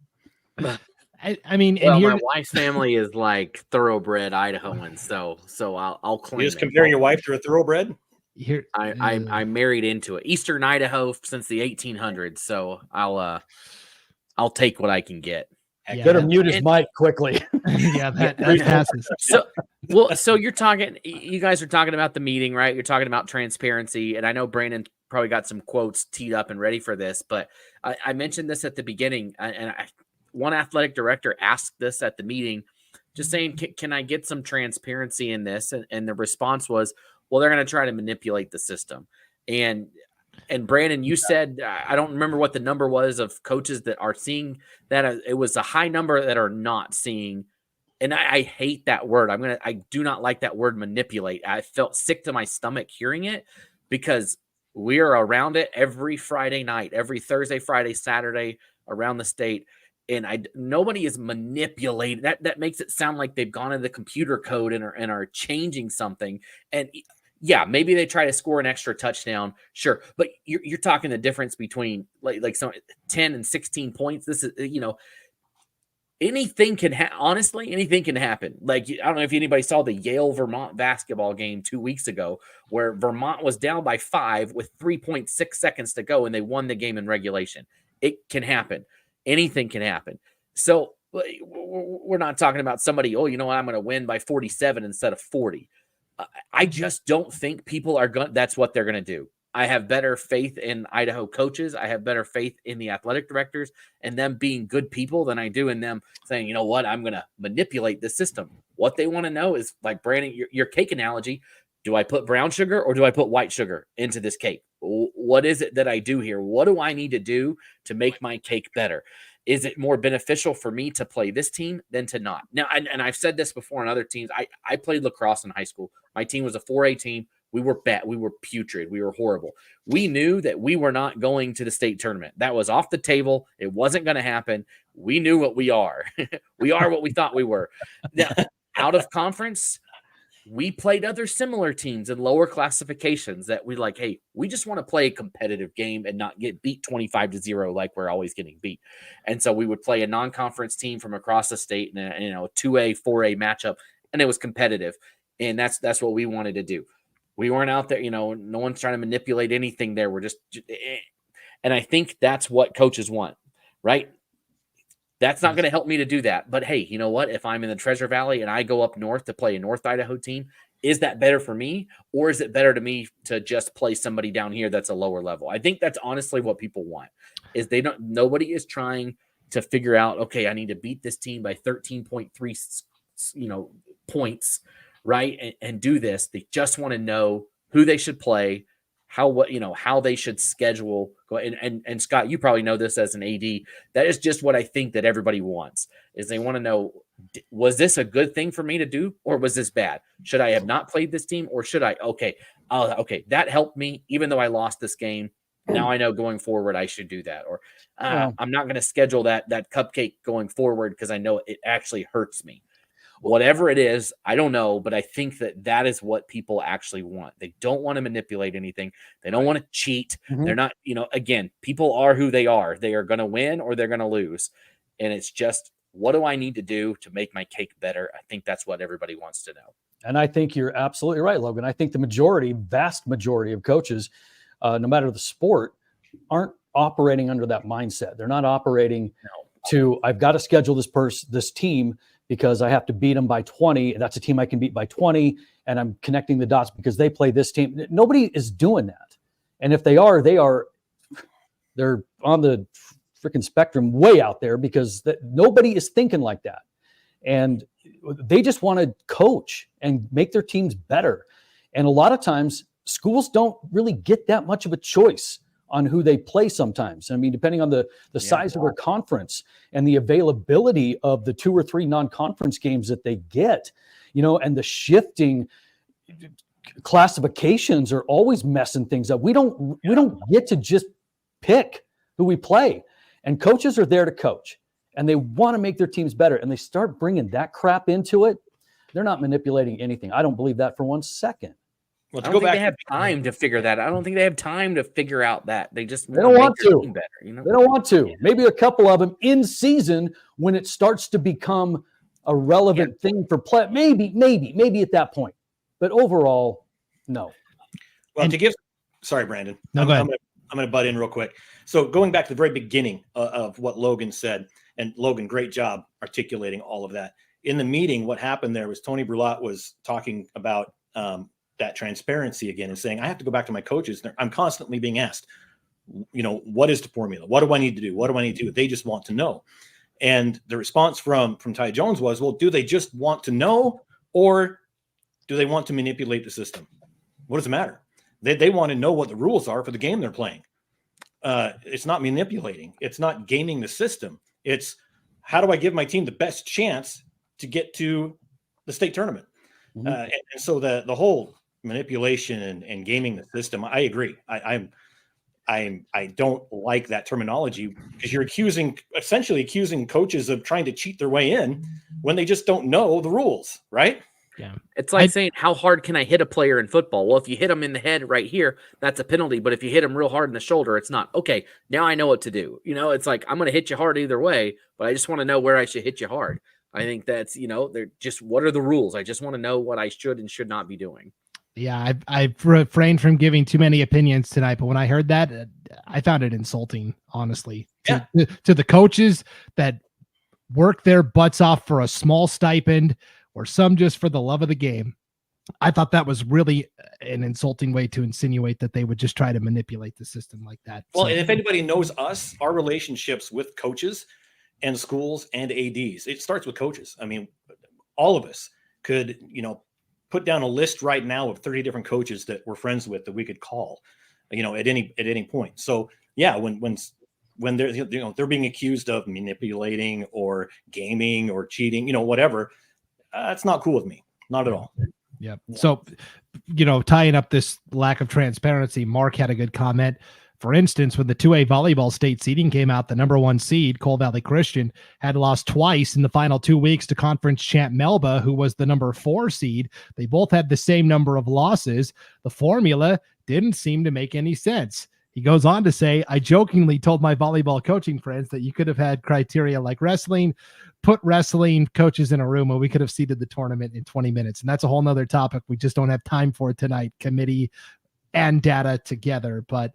[SPEAKER 1] I mean,
[SPEAKER 4] well,
[SPEAKER 1] and
[SPEAKER 4] my wife's family is like thoroughbred Idahoans, so I'll claim
[SPEAKER 2] You just
[SPEAKER 4] it.
[SPEAKER 2] comparing your wife to a thoroughbred?
[SPEAKER 1] here
[SPEAKER 4] I'm married into it. Eastern Idaho since the 1800s, so I'll take what I can get.
[SPEAKER 1] Yeah,
[SPEAKER 3] Better mute his mic quickly.
[SPEAKER 1] Yeah, that passes.
[SPEAKER 4] So you guys are talking about the meeting, right? You're talking about transparency, and I know Brandon probably got some quotes teed up and ready for this, but I mentioned this at the beginning, and one athletic director asked this at the meeting, just saying, can I get some transparency in this? And the response was, well, they're going to try to manipulate the system. And Brandon, you said, I don't remember what the number was of coaches that are seeing that. It was a high number that are not seeing. And I hate that word. I do not like that word manipulate. I felt sick to my stomach hearing it because we are around it every Friday night, every Thursday, Friday, Saturday around the state. And nobody is manipulating. That makes it sound like they've gone into the computer code and are changing something. And yeah, maybe they try to score an extra touchdown. Sure. But you're talking the difference between like some 10 and 16 points. This is, anything can honestly, anything can happen. Like, I don't know if anybody saw the Yale Vermont basketball game 2 weeks ago, where Vermont was down by 5 with 3.6 seconds to go, and they won the game in regulation. It can happen. Anything can happen. So we're not talking about somebody, I'm going to win by 47 instead of 40. I just don't think people are going. That's what they're going to do. I have better faith in Idaho coaches. I have better faith in the athletic directors and them being good people than I do in them saying, you know what, I'm going to manipulate the system. What they want to know is, like Brandon, your cake analogy. Do I put brown sugar or do I put white sugar into this cake? What is it that I do here? What do I need to do to make my cake better? Is it more beneficial for me to play this team than to not? Now, and I've said this before on other teams. I played lacrosse in high school. My team was a 4A team. We were bad. We were putrid. We were horrible. We knew that we were not going to the state tournament. That was off the table. It wasn't going to happen. We knew what we are. We are what we thought we were. Now, out of conference, we played other similar teams in lower classifications that we like, hey, we just want to play a competitive game and not get beat 25-0 like we're always getting beat. And so we would play a non-conference team from across the state in a 2A, 4A matchup, and it was competitive. And that's what we wanted to do. We weren't out there, no one's trying to manipulate anything there. We're just, and I think that's what coaches want, right? That's not going to help me to do that. But hey, you know what? If I'm in the Treasure Valley and I go up north to play a North Idaho team, is that better for me? Or is it better to me to just play somebody down here that's a lower level? I think that's honestly what people want, is nobody is trying to figure out, okay, I need to beat this team by 13.3, points, right? And do this. They just want to know who they should play, how they should schedule. And Scott, you probably know this as an AD. That is just what I think that everybody wants, is they want to know, was this a good thing for me to do, or was this bad? Should I have not played this team, or should I? Okay, that helped me, even though I lost this game. Now I know going forward I should do that, or I'm not going to schedule that cupcake going forward because I know it actually hurts me. Whatever it is, I don't know, but I think that is what people actually want. They don't want to manipulate anything. They don't want to cheat. Mm-hmm. They're not, again, people are who they are. They are going to win or they're going to lose. And it's just, what do I need to do to make my cake better? I think that's what everybody wants to know.
[SPEAKER 3] And I think you're absolutely right, Logan. I think the vast majority of coaches, no matter the sport, aren't operating under that mindset. They're not operating to, I've got to schedule this team because I have to beat them by 20. And that's a team I can beat by 20. And I'm connecting the dots because they play this team. Nobody is doing that. And if they are, they're on the freaking spectrum way out there, because nobody is thinking like that. And they just want to coach and make their teams better. And a lot of times schools don't really get that much of a choice on who they play sometimes. I mean, depending on the size of their conference and the availability of the 2 or 3 non-conference games that they get, and the shifting classifications are always messing things up. We don't get to just pick who we play. And coaches are there to coach, and they want to make their teams better. And they start bringing that crap into it. They're not manipulating anything. I don't believe that for 1 second.
[SPEAKER 2] Well,
[SPEAKER 4] I don't think they have time to figure that. I don't think they have time to figure out that. They don't
[SPEAKER 3] want to.
[SPEAKER 4] Better, you know?
[SPEAKER 3] They don't want to. Maybe a couple of them in season when it starts to become a relevant thing for play. Maybe at that point. But overall, no.
[SPEAKER 2] Well, sorry, Brandon.
[SPEAKER 1] No, go ahead.
[SPEAKER 2] I'm going to butt in real quick. So going back to the very beginning of what Logan said, and Logan, great job articulating all of that. In the meeting, what happened there was Tony Brulat was talking about that transparency again and saying, I have to go back to my coaches. I'm constantly being asked, what is the formula? What do I need to do? What do I need to do? They just want to know. And the response from Ty Jones was, well, do they just want to know, or do they want to manipulate the system? What does it matter? They want to know what the rules are for the game they're playing. It's not manipulating. It's not gaming the system. It's how do I give my team the best chance to get to the state tournament?
[SPEAKER 3] Mm-hmm.
[SPEAKER 2] And so the whole manipulation and gaming the system, I agree. I don't like that terminology because you're essentially accusing coaches of trying to cheat their way in when they just don't know the rules, right?
[SPEAKER 1] Yeah.
[SPEAKER 4] It's like saying, how hard can I hit a player in football? Well, if you hit them in the head right here, that's a penalty. But if you hit them real hard in the shoulder, it's not. Okay, now I know what to do. It's like, I'm going to hit you hard either way, but I just want to know where I should hit you hard. I think that's, they're just, what are the rules? I just want to know what I should and should not be doing.
[SPEAKER 1] Yeah, I've refrained from giving too many opinions tonight, but when I heard that, I found it insulting, honestly, to the coaches that work their butts off for a small stipend or some just for the love of the game. I thought that was really an insulting way to insinuate that they would just try to manipulate the system like that.
[SPEAKER 2] Well, and if anybody knows us, our relationships with coaches and schools and ADs, it starts with coaches. I mean, all of us could, put down a list right now of 30 different coaches that we're friends with that we could call, at any point. So yeah, when they're being accused of manipulating or gaming or cheating, whatever, it's not cool with me. Not at all.
[SPEAKER 1] Yeah. So, tying up this lack of transparency, Mark had a good comment. For instance, when the 2A volleyball state seeding came out, the number 1 seed, Coal Valley Christian, had lost twice in the final 2 weeks to conference champ Melba, who was the number 4 seed. They both had the same number of losses. The formula didn't seem to make any sense. He goes on to say, I jokingly told my volleyball coaching friends that you could have had criteria like wrestling, put wrestling coaches in a room, and we could have seeded the tournament in 20 minutes. And that's a whole nother topic. We just don't have time for it tonight, committee and data together. But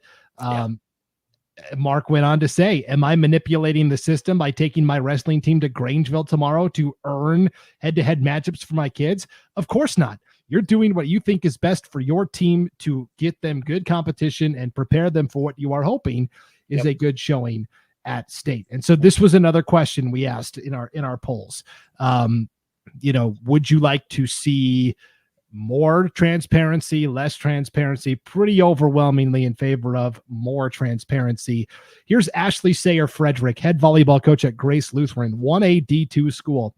[SPEAKER 1] Mark went on to say, am I manipulating the system by taking my wrestling team to Grangeville tomorrow to earn head-to-head matchups for my kids? Of course not. You're doing what you think is best for your team to get them good competition and prepare them for what you are hoping is a good showing at state. And so this was another question we asked in our polls. Would you like to see more transparency, less transparency? Pretty overwhelmingly in favor of more transparency. Here's Ashley Sayer-Frederick, head volleyball coach at Grace Lutheran, 1A D2 school.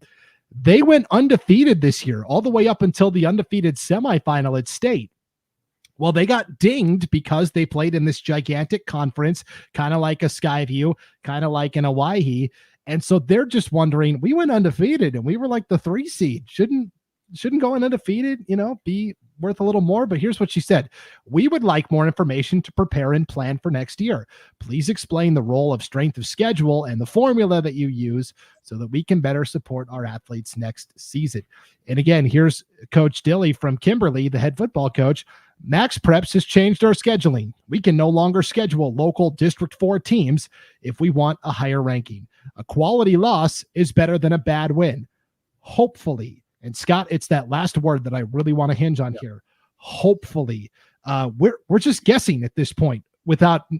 [SPEAKER 1] They went undefeated this year, all the way up until the undefeated semifinal at state. Well, they got dinged because they played in this gigantic conference, kind of like a Skyview, kind of like an Hawaii. And so they're just wondering, we went undefeated and we were like the 3 seed. Shouldn't going undefeated, be worth a little more? But here's what she said. We would like more information to prepare and plan for next year. Please explain the role of strength of schedule and the formula that you use so that we can better support our athletes next season. And again, here's Coach Dilly from Kimberly, the head football coach. MaxPreps has changed our scheduling. We can no longer schedule local District 4 teams if we want a higher ranking. A quality loss is better than a bad win. Hopefully. And Scott, it's that last word that I really want to hinge on here. Hopefully. We're just guessing at this point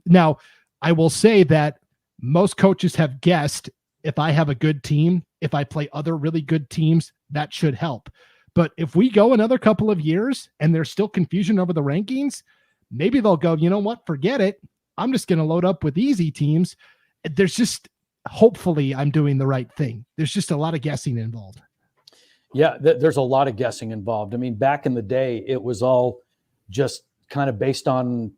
[SPEAKER 1] now, I will say that most coaches have guessed if I have a good team, if I play other really good teams, that should help. But if we go another couple of years and there's still confusion over the rankings, maybe they'll go, you know what, forget it. I'm just going to load up with easy teams. Hopefully I'm doing the right thing. There's just a lot of guessing involved.
[SPEAKER 3] Yeah, there's a lot of guessing involved. I mean, back in the day, it was all just kind of based on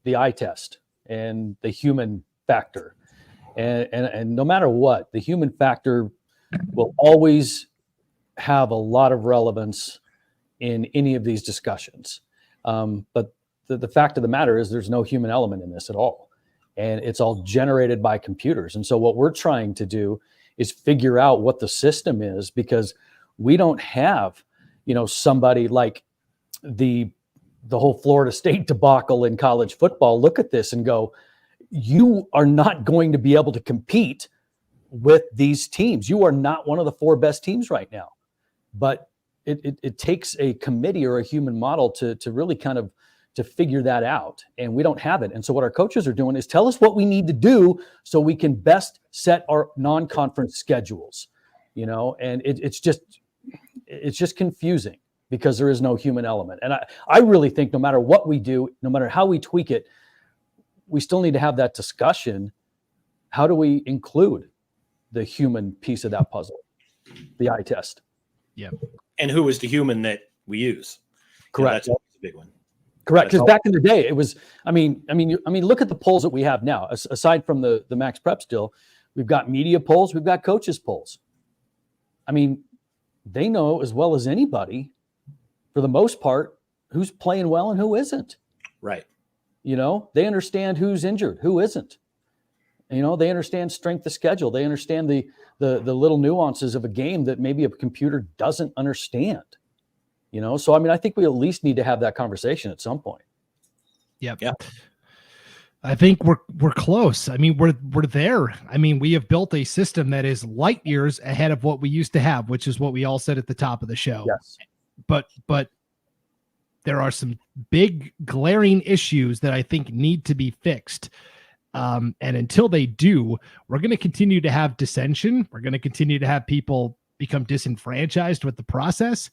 [SPEAKER 3] the eye test and the human factor. And no matter what, the human factor will always have a lot of relevance in any of these discussions. But the fact of the matter is there's no human element in this at all. And it's all generated by computers. And so what we're trying to do is figure out what the system is, because we don't have, somebody like the whole Florida State debacle in college football look at this and go, you are not going to be able to compete with these teams. You are not one of the 4 best teams right now. But it takes a committee or a human model to really kind of to figure that out. And we don't have it. And so what our coaches are doing is tell us what we need to do so we can best set our non-conference schedules, and it's just confusing because there is no human element. And I really think no matter what we do, no matter how we tweak it, we still need to have that discussion. How do we include the human piece of that puzzle, the eye test?
[SPEAKER 1] Yeah.
[SPEAKER 2] And who is the human that we use?
[SPEAKER 3] Correct.
[SPEAKER 2] That's always a big one.
[SPEAKER 3] Correct. Because back in the day, it was, I mean, look at the polls that we have now. Aside from the MaxPreps deal, we've got media polls, we've got coaches polls. I mean, they know as well as anybody, for the most part, who's playing well and who isn't.
[SPEAKER 2] Right.
[SPEAKER 3] They understand who's injured, who isn't. They understand strength of schedule. They understand the little nuances of a game that maybe a computer doesn't understand. So I think we at least need to have that conversation at some point.
[SPEAKER 1] Yep. Yeah. I think we're close. We're there. We have built a system that is light years ahead of what we used to have, which is what we all said at the top of the show.
[SPEAKER 3] Yes.
[SPEAKER 1] But there are some big glaring issues that I think need to be fixed. And until they do, we're going to continue to have dissension. We're going to continue to have people become disenfranchised with the process.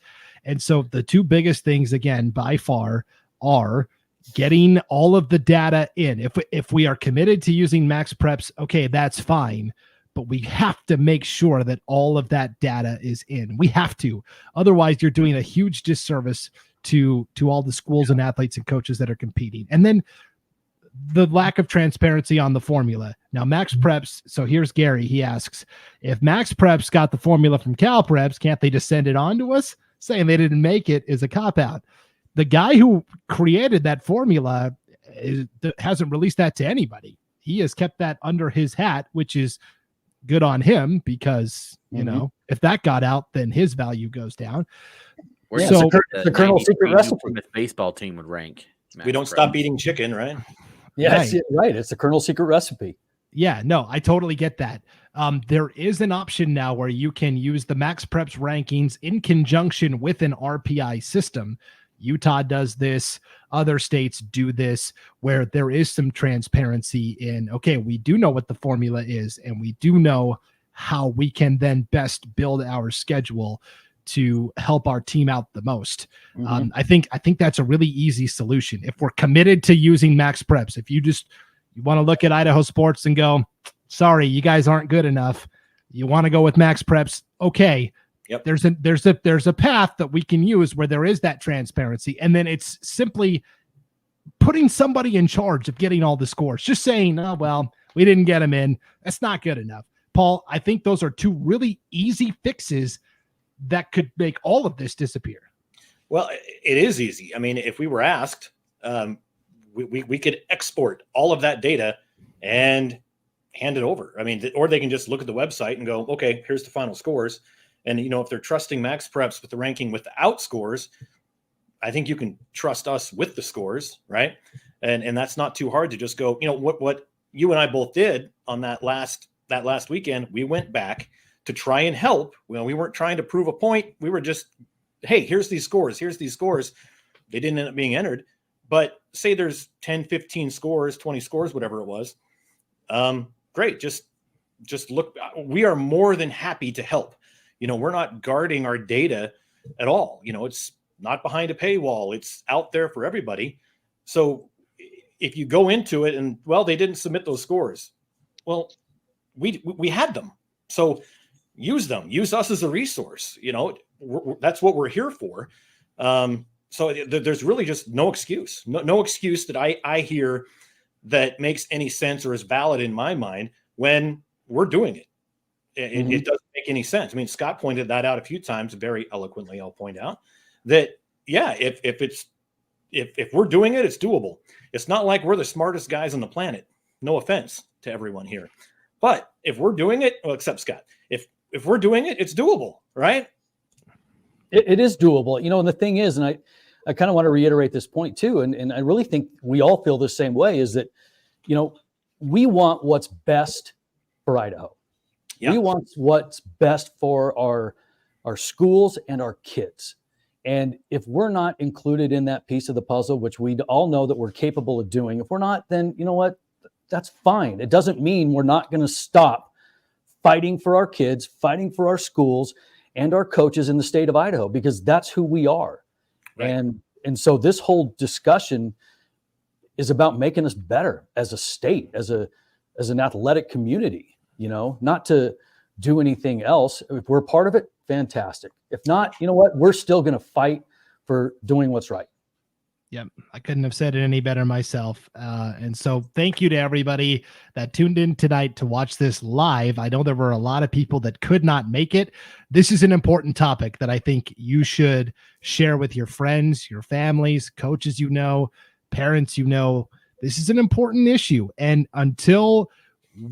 [SPEAKER 1] And so the 2 biggest things, again, by far, are getting all of the data in. If we are committed to using MaxPreps, okay, that's fine. But we have to make sure that all of that data is in. We have to. Otherwise, you're doing a huge disservice to all the schools and athletes and coaches that are competing. And then the lack of transparency on the formula. Now, MaxPreps, so here's Gary. He asks, if MaxPreps got the formula from CalPreps, can't they just send it on to us? Saying they didn't make it is a cop-out. The guy who created that formula hasn't released that to anybody. He has kept that under his hat, which is good on him because, if that got out, then his value goes down.
[SPEAKER 4] So
[SPEAKER 3] the Colonel's secret recipe.
[SPEAKER 4] This baseball team would rank.
[SPEAKER 2] We don't stop eating chicken, right?
[SPEAKER 3] Yes, right. It's the Colonel's secret recipe.
[SPEAKER 1] Yeah, no, I totally get that. There is an option now where you can use the MaxPreps rankings in conjunction with an RPI system. Utah does this. Other states do this, where there is some transparency in, okay, we do know what the formula is, and we do know how we can then best build our schedule to help our team out the most.
[SPEAKER 3] Mm-hmm.
[SPEAKER 1] I think that's a really easy solution. If we're committed to using MaxPreps, if you want to look at Idaho Sports and go, sorry, you guys aren't good enough, you want to go with MaxPreps, okay.
[SPEAKER 2] Yep.
[SPEAKER 1] There's a path that we can use where there is that transparency, and then it's simply putting somebody in charge of getting all the scores. Just saying, oh well, we didn't get them in. That's not good enough. Paul, I think those are 2 really easy fixes that could make all of this disappear.
[SPEAKER 2] Well, it is easy. If we were asked, we could export all of that data and hand it over. Or they can just look at the website and go, okay, here's the final scores. And, if they're trusting MaxPreps with the ranking without scores, I think you can trust us with the scores, right? And that's not too hard to just go, what you and I both did on that last weekend, we went back to try and help. We weren't trying to prove a point. We were just, hey, here's these scores. They didn't end up being entered. But say there's 10, 15 scores, 20 scores, whatever it was. Great. Just look. We are more than happy to help. We're not guarding our data at all. It's not behind a paywall. It's out there for everybody. So if you go into it and, well, they didn't submit those scores. Well, we had them. So use them. Use us as a resource. That's what we're here for. So there's really just no excuse. No excuse that I hear that makes any sense or is valid in my mind when we're doing it. It doesn't make any sense. I mean, Scott pointed that out a few times, very eloquently. I'll point out that, yeah, if we're doing it, it's doable. It's not like we're the smartest guys on the planet. No offense to everyone here, but if we're doing it, well, except Scott, if we're doing it, it's doable, right?
[SPEAKER 3] It is doable, and the thing is, and I kind of want to reiterate this point too, and I really think we all feel the same way, is that, we want what's best for Idaho. Yeah. We want what's best for our schools and our kids. And if we're not included in that piece of the puzzle, which we all know that we're capable of doing, if we're not, then you know what? That's fine. It doesn't mean we're not going to stop fighting for our kids, fighting for our schools and our coaches in the state of Idaho, because that's who we are. Right. And so this whole discussion is about making us better as a state, as an athletic community, not to do anything else. If we're part of it, fantastic. If not, you know what? We're still going to fight for doing what's right.
[SPEAKER 1] Yep. I couldn't have said it any better myself. And so thank you to everybody that tuned in tonight to watch this live. I know there were a lot of people that could not make it. This is an important topic that I think you should share with your friends, your families, coaches, parents, this is an important issue. And until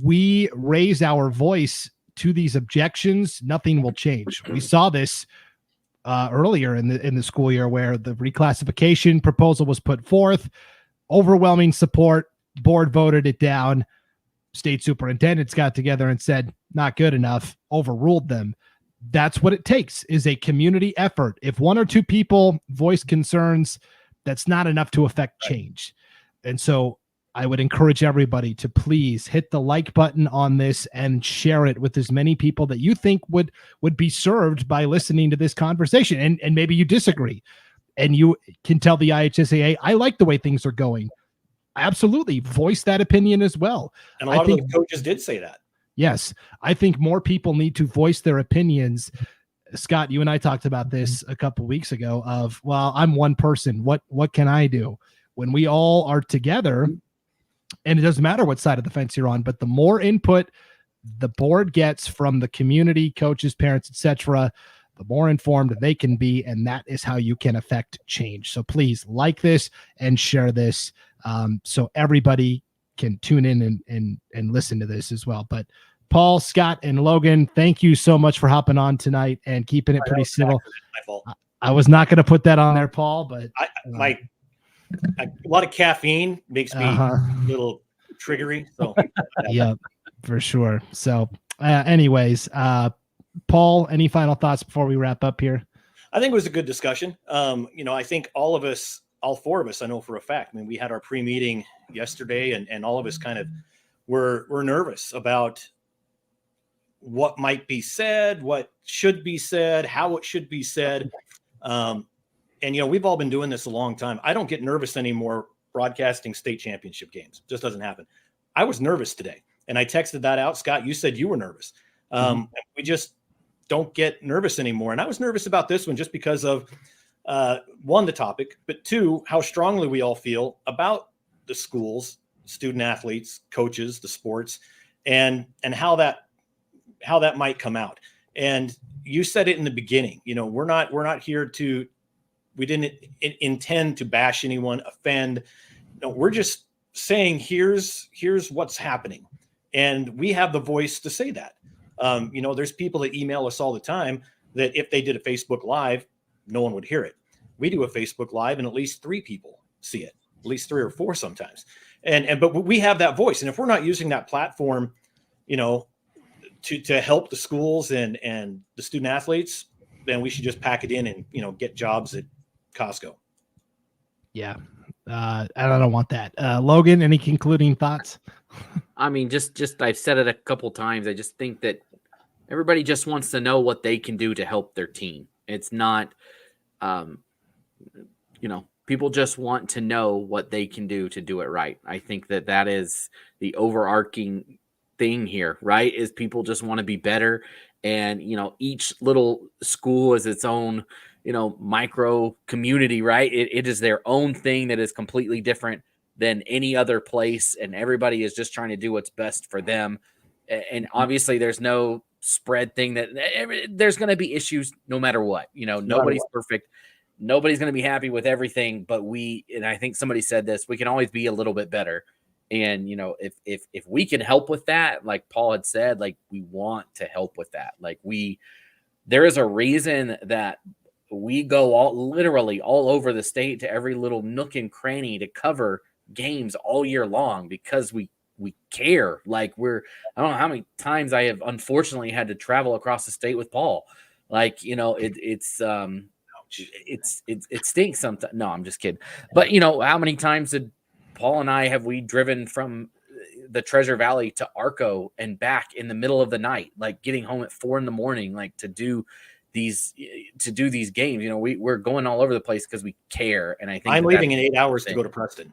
[SPEAKER 1] we raise our voice to these objections, nothing will change. We saw this earlier in the school year, where the reclassification proposal was put forth, overwhelming support, board voted it down, state superintendents got together and said, not good enough, overruled them. That's what it takes, is a community effort. If one or two people voice concerns, that's not enough to affect change. And so I would encourage everybody to please hit the like button on this and share it with as many people that you think would be served by listening to this conversation. And maybe you disagree and you can tell the IHSAA, I like the way things are going. Absolutely. Voice that opinion as well.
[SPEAKER 2] And a lot of the coaches did say that.
[SPEAKER 1] Yes. I think more people need to voice their opinions. Scott, you and I talked about this a couple weeks ago of, well, I'm one person. What can I do? When we all are together, and it doesn't matter what side of the fence you're on, but the more input the board gets from the community, coaches, parents, etc., the more informed they can be, and that is how you can affect change. So please like this and share this, so everybody can tune in and listen to this as well. But Paul, Scott, and Logan, thank you so much for hopping on tonight and keeping it pretty civil.
[SPEAKER 2] My fault.
[SPEAKER 1] I was not going to put that on there, Paul, but
[SPEAKER 2] a lot of caffeine makes me a little triggery. So
[SPEAKER 1] yeah, for sure. So anyways, Paul, any final thoughts before we wrap up here?
[SPEAKER 2] I think it was a good discussion. I think all four of us, I know for a fact, I mean, we had our pre-meeting yesterday and all of us kind of were nervous about what might be said, what should be said, how it should be said. And, we've all been doing this a long time. I don't get nervous anymore broadcasting state championship games. It just doesn't happen. I was nervous today, and I texted that out. Scott, you said you were nervous. We just don't get nervous anymore. And I was nervous about this one just because of, one, the topic, but two, how strongly we all feel about the schools, student athletes, coaches, the sports, and how that might come out. And you said it in the beginning, we're not here to, we didn't intend to bash anyone, offend. No, we're just saying, here's what's happening. And we have the voice to say that. There's people that email us all the time that if they did a Facebook Live, no one would hear it. We do a Facebook Live and at least 3 people see it, at least 3 or 4 sometimes. But we have that voice. And if we're not using that platform, to help the schools and the student athletes, then we should just pack it in and, get jobs at Costco.
[SPEAKER 1] Yeah. I don't want that. Logan, any concluding thoughts?
[SPEAKER 4] I mean, just I've said it a couple times. I just think that everybody just wants to know what they can do to help their team. It's not, people just want to know what they can do to do it right. I think that is the overarching thing here, right? Is people just want to be better. And, each little school is its own, micro community, right? It is their own thing that is completely different than any other place, and everybody is just trying to do what's best for them. And obviously there's no spread thing that there's going to be issues no matter what. Nobody's perfect. Nobody's going to be happy with everything, but and I think somebody said this, we can always be a little bit better. And, if we can help with that, like Paul had said, like we want to help with that. Like there is a reason that we go literally all over the state to every little nook and cranny to cover games all year long, because we care. Like I don't know how many times I have unfortunately had to travel across the state with Paul. Like, it stinks sometimes. No, I'm just kidding. But how many times did Paul and I have we driven from the Treasure Valley to Arco and back in the middle of the night, like getting home at 4 a.m, like to do these games? We're going all over the place because we care. And I think
[SPEAKER 2] I'm leaving in 8 hours to go to Preston,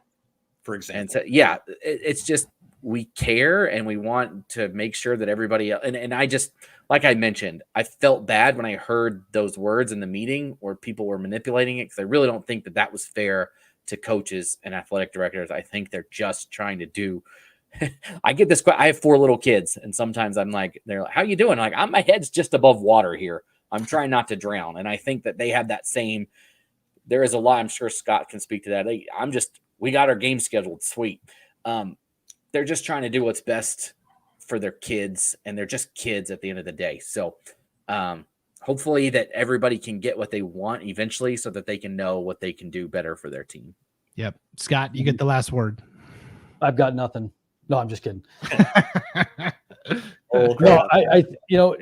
[SPEAKER 2] for example.
[SPEAKER 4] And so, yeah, it's just, we care and we want to make sure that everybody else, and I just, like I mentioned, I felt bad when I heard those words in the meeting where people were manipulating it, because I really don't think that was fair to coaches and athletic directors. I think they're just trying to do. I get this. I have 4 little kids, and sometimes I'm like, they're like, "How you doing?" I'm like, my head's just above water here. I'm trying not to drown, and I think that they have that same. There is a lot. I'm sure Scott can speak to that. We got our game scheduled. Sweet. They're just trying to do what's best for their kids, and they're just kids at the end of the day. So hopefully that everybody can get what they want eventually, so that they can know what they can do better for their team.
[SPEAKER 1] Yep. Scott, you get the last word.
[SPEAKER 3] I've got nothing. No, I'm just kidding.
[SPEAKER 2] No,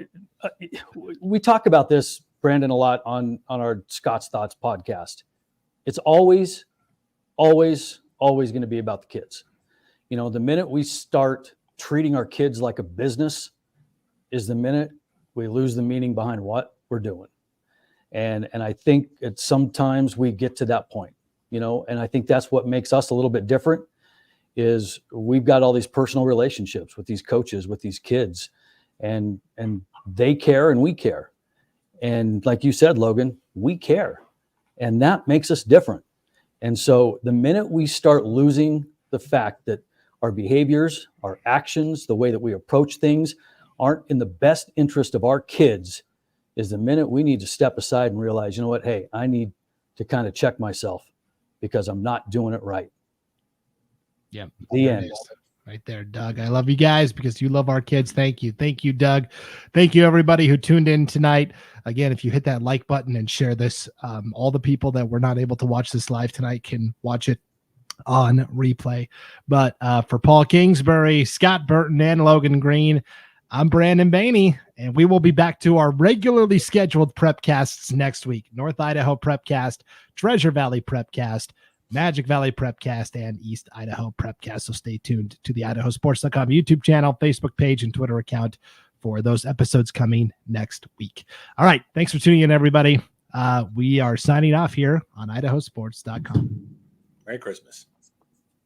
[SPEAKER 3] we talk about this, Brandon, a lot on our Scott's Thoughts podcast. It's always going to be about the kids. The minute we start treating our kids like a business is the minute we lose the meaning behind what we're doing. And I think sometimes we get to that point, and I think that's what makes us a little bit different, is we've got all these personal relationships with these coaches, with these kids, and they care and we care. And like you said, Logan, we care, and that makes us different. And so the minute we start losing the fact that our behaviors, our actions, the way that we approach things aren't in the best interest of our kids, is the minute we need to step aside and realize, you know what, hey, I need to kind of check myself because I'm not doing it right.
[SPEAKER 1] Yep.
[SPEAKER 3] The end.
[SPEAKER 1] Right there, Doug. I love you guys because you love our kids. Thank you. Thank you, Doug. Thank you, everybody who tuned in tonight. Again, if you hit that like button and share this, all the people that were not able to watch this live tonight can watch it on replay. But for Paul Kingsbury, Scott Burton, and Logan Green, I'm Brandon Baney, and we will be back to our regularly scheduled Prepcasts next week. North Idaho Prepcast, Treasure Valley Prepcast, Magic Valley Prepcast, and East Idaho Prepcast. So stay tuned to the IdahoSports.com YouTube channel, Facebook page, and Twitter account for those episodes coming next week. All right. Thanks for tuning in, everybody. We are signing off here on IdahoSports.com.
[SPEAKER 2] Merry Christmas.